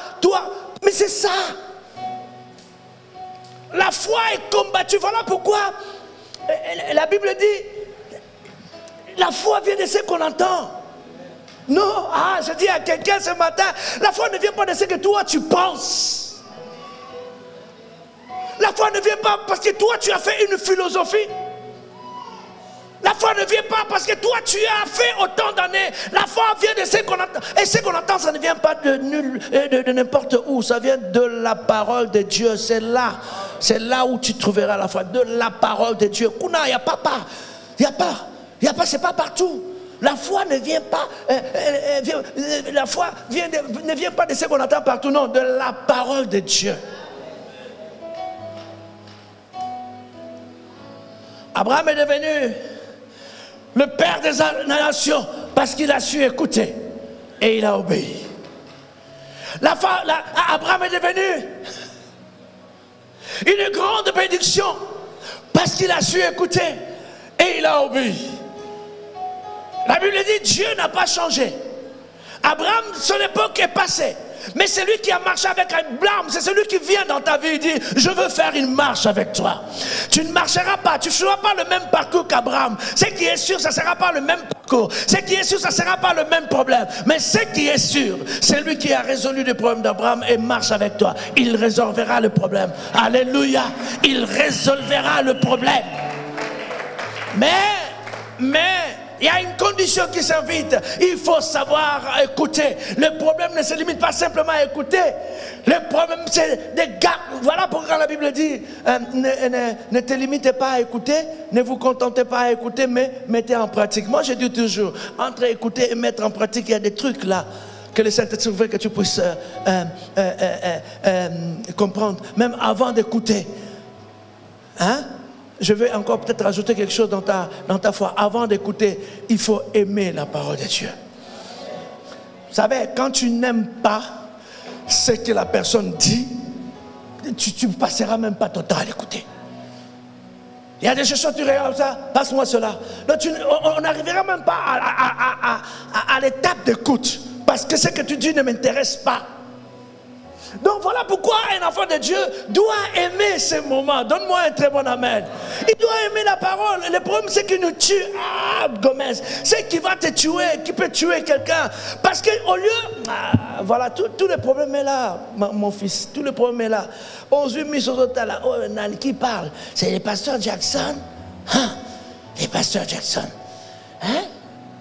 mais c'est ça. La foi est combattue. Voilà pourquoi la Bible dit, la foi vient de ce qu'on entend. Non, je dis à quelqu'un ce matin, la foi ne vient pas de ce que toi tu penses. La foi ne vient pas parce que toi tu as fait une philosophie. La foi ne vient pas parce que toi tu as fait autant d'années. La foi vient de ce qu'on entend. Et ce qu'on entend, ça ne vient pas de n'importe où. Ça vient de la parole de Dieu. C'est là où tu trouveras la foi. De la parole de Dieu. Kuna, il n'y a pas. Il n'y a pas, c'est pas partout. La foi ne vient pas. La foi ne vient pas de ce qu'on entend partout. Non, de la parole de Dieu. Abraham est devenu le père des nations parce qu'il a su écouter et il a obéi. Abraham est devenu une grande bénédiction parce qu'il a su écouter et il a obéi. La Bible dit Dieu n'a pas changé. Abraham, son époque est passée. Mais c'est lui qui a marché avec Abraham. C'est celui qui vient dans ta vie et dit je veux faire une marche avec toi. Tu ne marcheras pas, tu ne feras pas le même parcours qu'Abraham. Ce qui est sûr, ça ne sera pas le même parcours. Ce qui est sûr, ça ne sera pas le même problème. Mais ce qui est sûr, c'est lui qui a résolu le problème d'Abraham et marche avec toi. Il résolvera le problème. Alléluia. Il résolvera le problème. Mais il y a une condition qui s'invite. Il faut savoir écouter. Le problème ne se limite pas simplement à écouter. Le problème, c'est des gars. Voilà pourquoi la Bible dit ne te limitez pas à écouter, ne vous contentez pas à écouter, mais mettez en pratique. Moi, je dis toujours, entre écouter et mettre en pratique, il y a des trucs là que le Saint-Esprit veut que tu puisses comprendre, même avant d'écouter. Hein? Je vais encore peut-être rajouter quelque chose dans ta foi. Avant d'écouter, il faut aimer la parole de Dieu. Vous savez, quand tu n'aimes pas ce que la personne dit, tu ne passeras même pas ton temps à l'écouter. Il y a des choses que tu regardes ça, passe-moi cela. Donc on n'arrivera même pas à l'étape d'écoute. Parce que ce que tu dis ne m'intéresse pas. Donc voilà pourquoi un enfant de Dieu doit aimer ces moments. Donne-moi un très bon amen. Il doit aimer la parole. Le problème c'est qu'il nous tue. Ah, Gomez, c'est qui va te tuer, qui peut tuer quelqu'un. Parce qu'au lieu, voilà, tout le problème est là, mon fils. Tout le problème est là. 11 000 sur le là. Oh, qui parle? C'est le pasteur Jackson. Hein? Les pasteurs Jackson. Hein?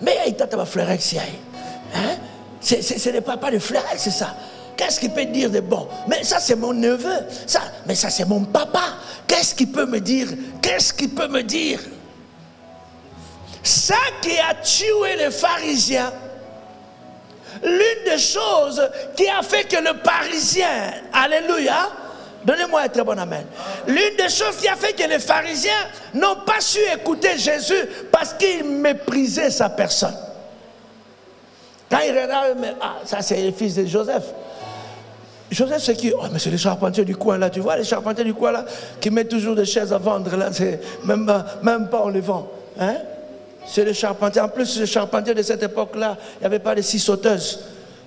Mais il t'a pas fleurer ici. Hein? C'est le papa de fleurer, c'est ça. Qu'est-ce qu'il peut dire de bon? Mais ça c'est mon neveu, mais ça c'est mon papa. Qu'est-ce qu'il peut me dire? Qu'est-ce qu'il peut me dire? Ça qui a tué les pharisiens, l'une des choses qui a fait que le Parisien, alléluia, donnez-moi un très bon amen. L'une des choses qui a fait que les pharisiens n'ont pas su écouter Jésus parce qu'ils méprisaient sa personne. Quand ils regardent, ça c'est le fils de Joseph. Joseph, c'est qui? Oh, mais c'est les charpentiers du coin là, tu vois, les charpentiers du coin là, qui mettent toujours des chaises à vendre là, même pas on les vend. Hein? C'est les charpentiers. En plus, les charpentiers de cette époque-là, il n'y avait pas de scie sauteuse.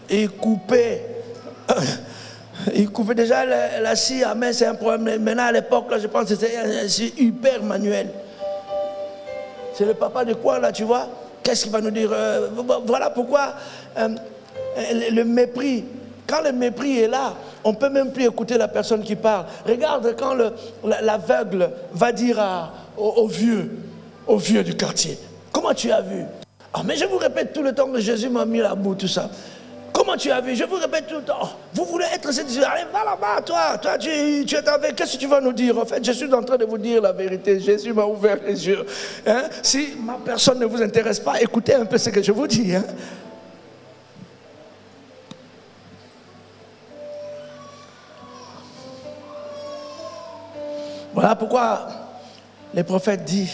Et ils coupaient. Ils coupaient déjà la scie à main, c'est un problème. Maintenant, à l'époque, là, je pense que c'est hyper manuel. C'est le papa du coin là, tu vois. Qu'est-ce qu'il va nous dire? Voilà pourquoi le mépris. Quand le mépris est là, on ne peut même plus écouter la personne qui parle. Regarde quand l'aveugle va dire au vieux du quartier, comment tu as vu? Ah, mais je vous répète tout le temps que Jésus m'a mis la boue, tout ça. Comment tu as vu? Je vous répète tout le temps. Oh, vous voulez être cette... Allez, va là-bas, toi tu es avec... Qu'est-ce que tu vas nous dire? En fait, je suis en train de vous dire la vérité. Jésus m'a ouvert les yeux. Hein? Si ma personne ne vous intéresse pas, écoutez un peu ce que je vous dis. Hein? Voilà pourquoi les prophètes disent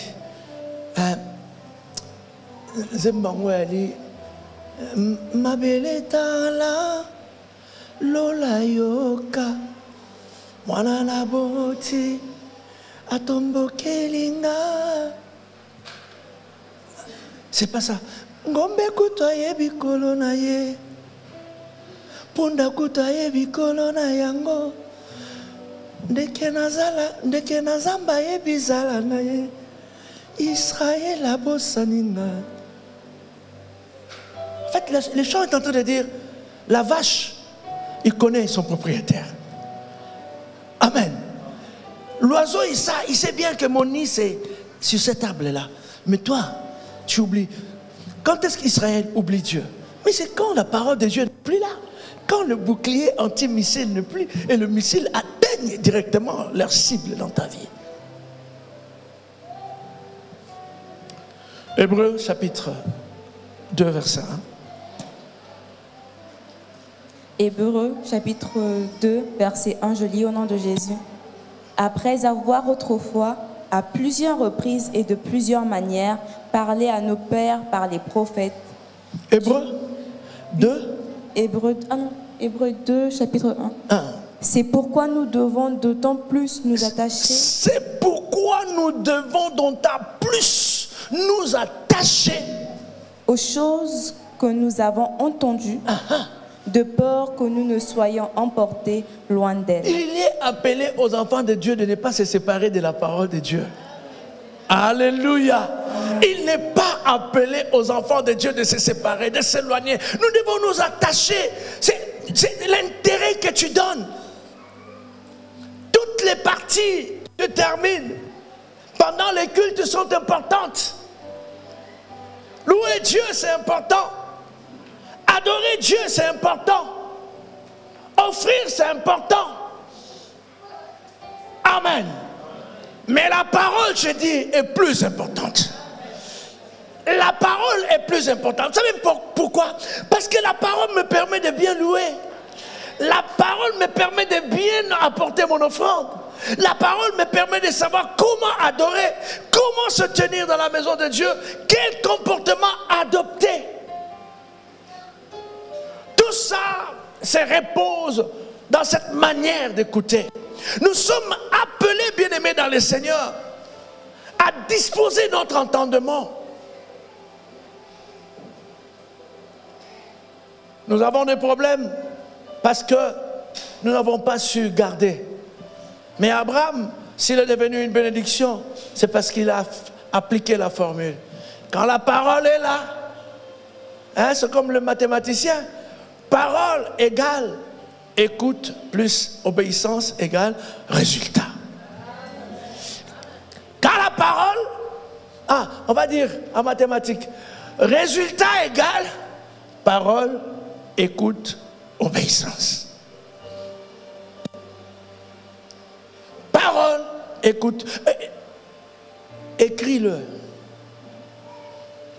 Mabeletala Lola Yoka Mwana Boti Atombo Kelinga. C'est pas ça. Ngombe kutoye bikolo na ye Punda kutoye bikolo na yango. Ndeke nazamba ye bizala na ye Israël a bosaninga. En fait, le chant est en train de dire la vache, il connaît son propriétaire. Amen. L'oiseau, il sait bien que mon nid c'est sur cette table-là. Mais toi, tu oublies. Quand est-ce qu'Israël oublie Dieu? Mais c'est quand la parole de Dieu n'est plus là. Quand le bouclier anti-missile n'est plus et le missile atteigne directement leur cible dans ta vie. Hébreux chapitre 2 verset 1. Hébreux chapitre 2 verset 1, je lis au nom de Jésus. Après avoir autrefois, à plusieurs reprises et de plusieurs manières, parlé à nos pères par les prophètes. Hébreux 2 Hébreux 2 chapitre 1. C'est pourquoi nous devons d'autant plus nous attacher. C'est pourquoi nous devons d'autant plus nous attacher aux choses que nous avons entendues, de peur que nous ne soyons emportés loin d'elle. Il est appelé aux enfants de Dieu de ne pas se séparer de la parole de Dieu. Alléluia. Il n'est pas appelé aux enfants de Dieu de se séparer, de s'éloigner. Nous devons nous attacher. C'est l'intérêt que tu donnes. Toutes les parties se terminent. Pendant les cultes sont importantes. Louer Dieu, c'est important. Adorer Dieu, c'est important. Offrir, c'est important. Amen. Mais la parole, je dis, est plus importante. La parole est plus importante. Vous savez pourquoi? Parce que la parole me permet de bien louer. La parole me permet de bien apporter mon offrande. La parole me permet de savoir comment adorer, comment se tenir dans la maison de Dieu, quel comportement adopter. Tout ça se repose dans cette manière d'écouter. Nous sommes appelés, bien-aimés dans le Seigneur, à disposer notre entendement. Nous avons des problèmes parce que nous n'avons pas su garder. Mais Abraham, s'il est devenu une bénédiction, c'est parce qu'il a appliqué la formule. Quand la parole est là, hein, c'est comme le mathématicien, parole égale écoute plus obéissance égale résultat. Quand la parole, on va dire en mathématiques, résultat égale parole, écoute, obéissance. Parole, écoute, écris-le.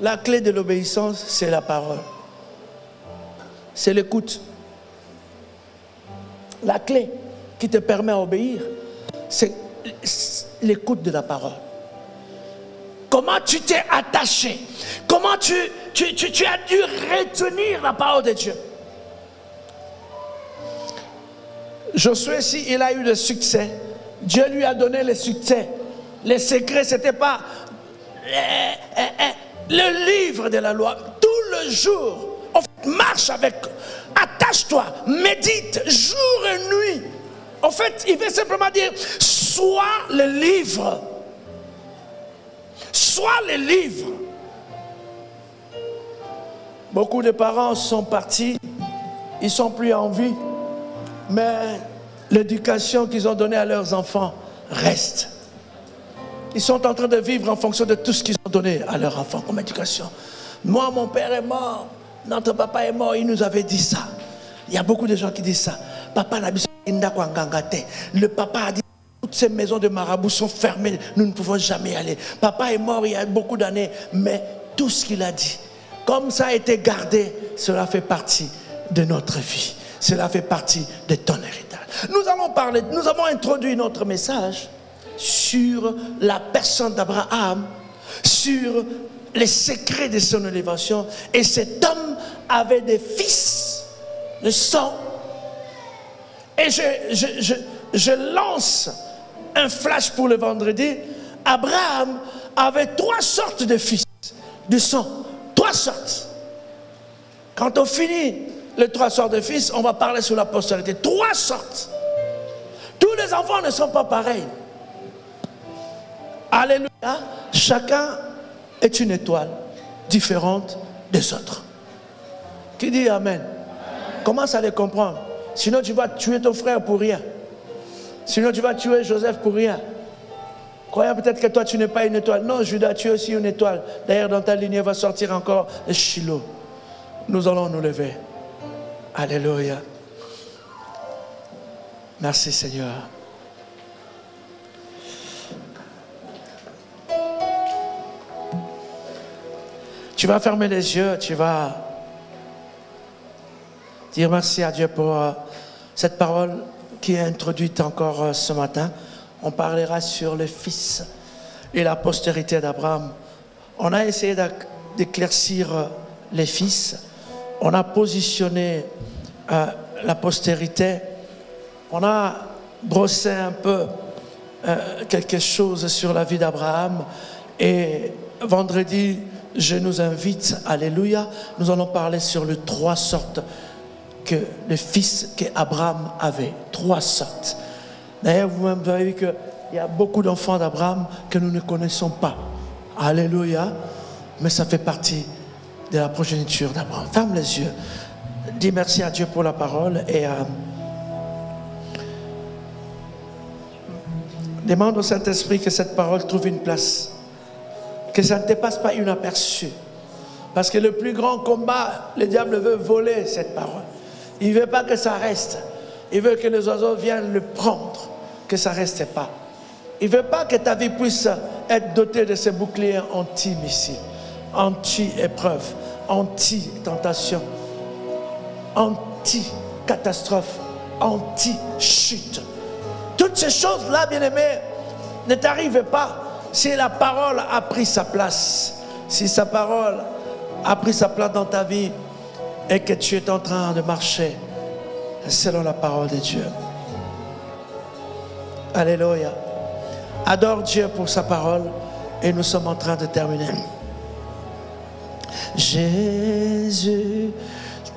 La clé de l'obéissance, c'est la parole. C'est l'écoute. La clé qui te permet d'obéir, c'est l'écoute de la parole. Comment tu t'es attaché? Comment tu as dû retenir la parole de Dieu? Josué, si il a eu le succès, Dieu lui a donné le succès. Le secret, ce n'était pas le livre de la loi. Tout le jour, en fait, marche avec, attache-toi, médite, jour et nuit. En fait, il veut simplement dire, sois le livre. Sois le livre. Beaucoup de parents sont partis, ils ne sont plus en vie, mais l'éducation qu'ils ont donnée à leurs enfants reste. Ils sont en train de vivre en fonction de tout ce qu'ils ont donné à leurs enfants comme éducation. Moi, mon père est mort, notre papa est mort, il nous avait dit ça. Il y a beaucoup de gens qui disent ça. Papa n'a le papa a dit toutes ces maisons de marabouts sont fermées, nous ne pouvons jamais aller. Papa est mort il y a beaucoup d'années, mais tout ce qu'il a dit, comme ça a été gardé, cela fait partie de notre vie. Cela fait partie de ton héritage. Nous avons introduit notre message sur la personne d'Abraham, sur les secrets de son élévation. Et cet homme avait des fils de sang. Et je lance un flash pour le vendredi. Abraham avait 3 sortes de fils de sang. 3 sortes. Quand on finit les 3 sortes de fils, on va parler sur la postérité. 3 sortes. Tous les enfants ne sont pas pareils. Alléluia. Chacun est une étoile différente des autres. Qui dit Amen? Commence à les comprendre. Sinon tu vas tuer ton frère pour rien. Sinon tu vas tuer Joseph pour rien. Croyant peut-être que toi tu n'es pas une étoile. Non, Judas, tu es aussi une étoile. D'ailleurs dans ta lignée va sortir encore le Shiloh. Nous allons nous lever. Alléluia. Merci Seigneur. Tu vas fermer les yeux, tu vas dire merci à Dieu pour cette parole qui est introduite encore ce matin. On parlera sur le fils et la postérité d'Abraham. On a essayé d'éclaircir les fils. On a positionné la postérité. On a brossé un peu quelque chose sur la vie d'Abraham. Et vendredi, je nous invite, alléluia, nous allons parler sur les 3 sortes que le fils qu'Abraham avait. 3 sortes. D'ailleurs, vous-même, vous avez vu qu'il y a beaucoup d'enfants d'Abraham que nous ne connaissons pas. Alléluia. Mais ça fait partie de la progéniture d'Abraham. Ferme les yeux. Dis merci à Dieu pour la parole et demande au Saint-Esprit que cette parole trouve une place. Que ça ne te passe pas inaperçu. Parce que le plus grand combat, le diable veut voler cette parole. Il ne veut pas que ça reste. Il veut que les oiseaux viennent le prendre, que ça ne reste pas. Il ne veut pas que ta vie puisse être dotée de ces boucliers anti-missiles, anti-épreuve, anti-tentation, anti-catastrophe, anti-chute. Toutes ces choses-là, bien-aimés, ne t'arrivent pas si la parole a pris sa place. Si sa parole a pris sa place dans ta vie et que tu es en train de marcher selon la parole de Dieu. Alléluia. Adore Dieu pour sa parole et nous sommes en train de terminer. Jésus,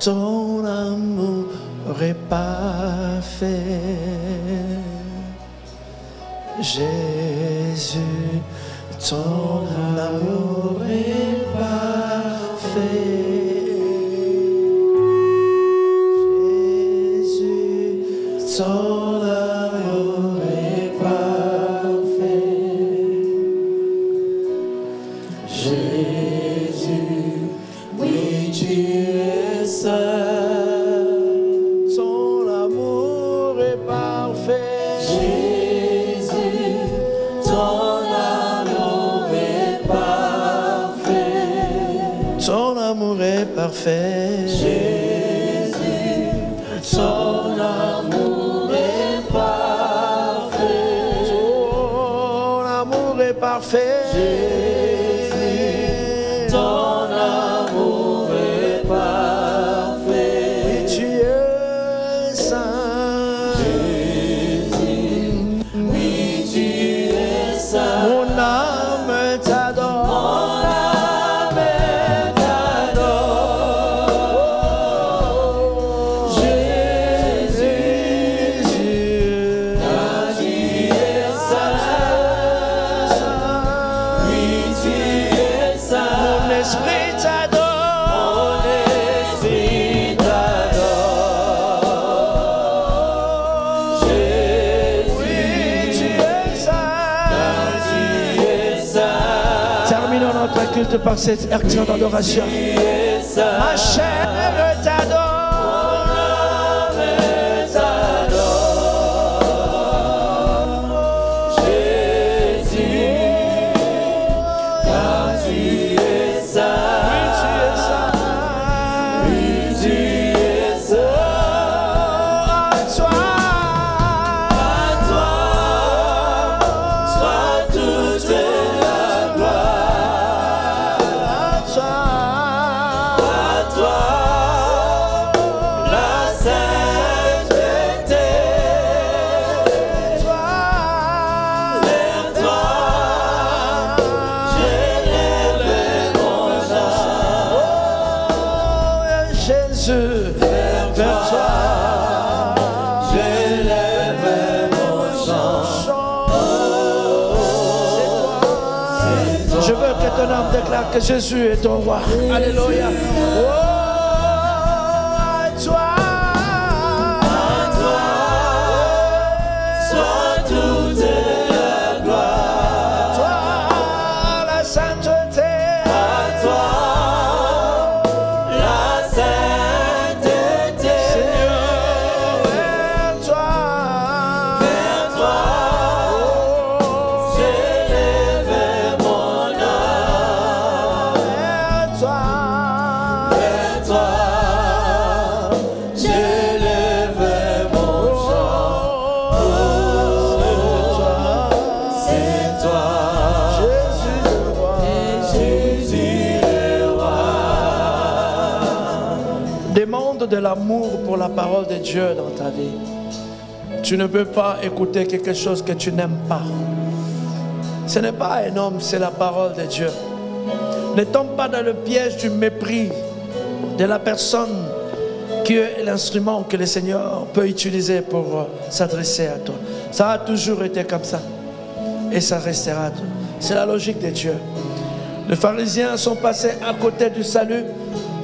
ton amour est parfait. Jésus, ton amour est parfait. Jésus, ton amour est parfait. Jésus, oui, tu es saint. Ton amour est parfait. Parfait. Jésus, ton amour est parfait. Ton amour est parfait. Jésus, ton amour est parfait. Oui, tu es saint. Jésus, oui, tu es saint. Mon âme t'adore. Par cette action d'adoration, ma chair t'adore. Déclare que Jésus est ton roi. Alléluia. Oh, à toi. À toi. Soit toute la gloire. À toi la sainteté. À toi la sainteté. Seigneur, vers toi. Vers toi. J'élève mon âme. Demande de l'amour pour la parole de Dieu dans ta vie. Tu ne peux pas écouter quelque chose que tu n'aimes pas. Ce n'est pas un homme, c'est la parole de Dieu. Ne tombe pas dans le piège du mépris de la personne qui est l'instrument que le Seigneur peut utiliser pour s'adresser à toi. Ça a toujours été comme ça. Et ça restera. C'est la logique de Dieu. Les pharisiens sont passés à côté du salut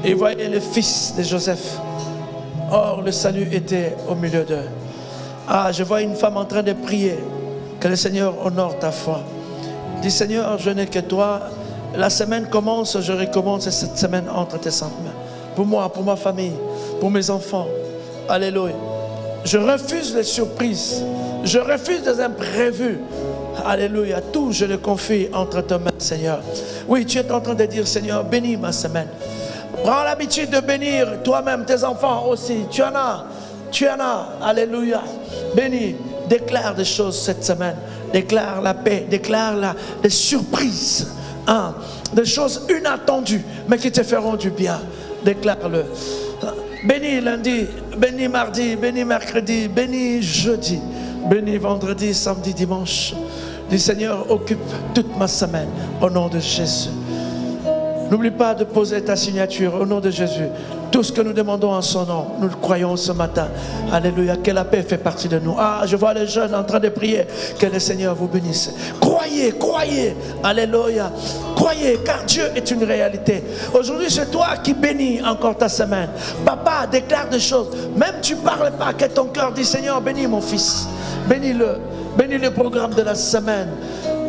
et voyaient le fils de Joseph. Or, le salut était au milieu d'eux. Ah, je vois une femme en train de prier. Que le Seigneur honore ta foi. Dis, Seigneur, je n'ai que toi. La semaine commence, je recommence cette semaine entre tes saintes mains. Pour moi, pour ma famille, pour mes enfants. Alléluia. Je refuse les surprises. Je refuse les imprévus. Alléluia. Tout, je le confie entre tes mains, Seigneur. Oui, tu es en train de dire, Seigneur, bénis ma semaine. Prends l'habitude de bénir toi-même, tes enfants aussi. Tu en as. Tu en as. Alléluia. Bénis. Déclare des choses cette semaine. Déclare la paix. Déclare des surprises. Hein, des choses inattendues, mais qui te feront du bien. Déclare-le. Bénis lundi, bénis mardi, bénis mercredi, bénis jeudi, bénis vendredi, samedi, dimanche. Dis, Seigneur, occupe toute ma semaine au nom de Jésus. N'oublie pas de poser ta signature au nom de Jésus. Tout ce que nous demandons en son nom, nous le croyons ce matin. Alléluia, que la paix fait partie de nous. Ah, je vois les jeunes en train de prier. Que le Seigneur vous bénisse. Croyez, croyez. Alléluia. Croyez, car Dieu est une réalité. Aujourd'hui, c'est toi qui bénis encore ta semaine. Papa déclare des choses. Même tu ne parles pas, que ton cœur dit, Seigneur, bénis mon fils. Bénis-le. Bénis le programme de la semaine.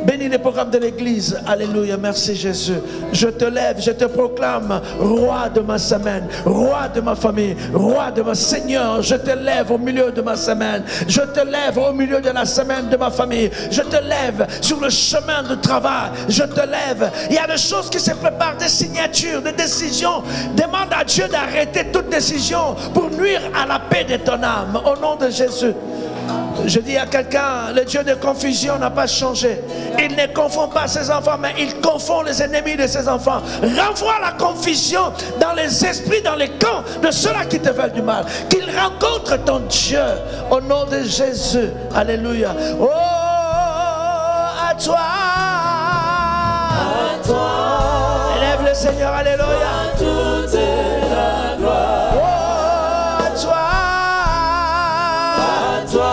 Bénis les programmes de l'église. Alléluia, merci Jésus. Je te lève, je te proclame roi de ma semaine, roi de ma famille, roi de ma Seigneur. Je te lève au milieu de ma semaine. Je te lève au milieu de la semaine de ma famille. Je te lève sur le chemin de travail. Je te lève. Il y a des choses qui se préparent, des signatures, des décisions. Demande à Dieu d'arrêter toute décision pour nuire à la paix de ton âme. Au nom de Jésus. Je dis à quelqu'un, le Dieu de confusion n'a pas changé. Il ne confond pas ses enfants, mais il confond les ennemis de ses enfants. Renvoie la confusion dans les esprits, dans les camps de ceux-là qui te veulent du mal. Qu'il rencontre ton Dieu au nom de Jésus. Alléluia. Oh, à toi. À toi. Élève le Seigneur, alléluia. À toute la gloire. Oh, à toi. À toi.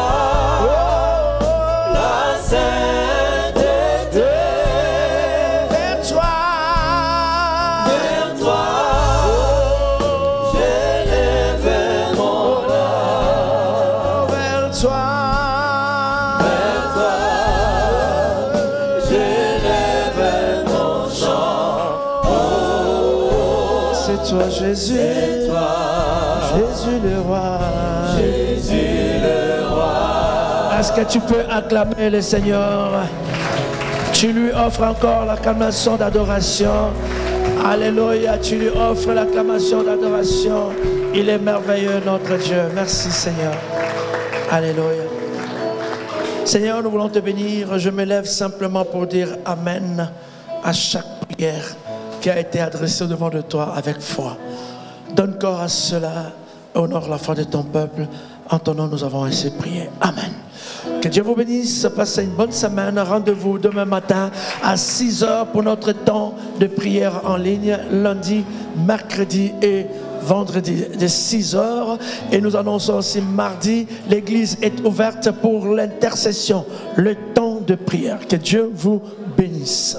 Toi Jésus, toi, Jésus le roi, Jésus le roi. Est-ce que tu peux acclamer le Seigneur? Tu lui offres encore l'acclamation d'adoration. Alléluia, tu lui offres l'acclamation d'adoration. Il est merveilleux notre Dieu. Merci Seigneur. Alléluia. Seigneur, nous voulons te bénir. Je me lève simplement pour dire Amen à chaque prière qui a été adressé devant de toi avec foi. Donne corps à cela, honore la foi de ton peuple. En ton nom, nous avons ainsi prié. Amen. Que Dieu vous bénisse, passez une bonne semaine. Rendez-vous demain matin à 6h pour notre temps de prière en ligne, lundi, mercredi et vendredi de 6h. Et nous annonçons aussi mardi, l'église est ouverte pour l'intercession, le temps de prière. Que Dieu vous bénisse.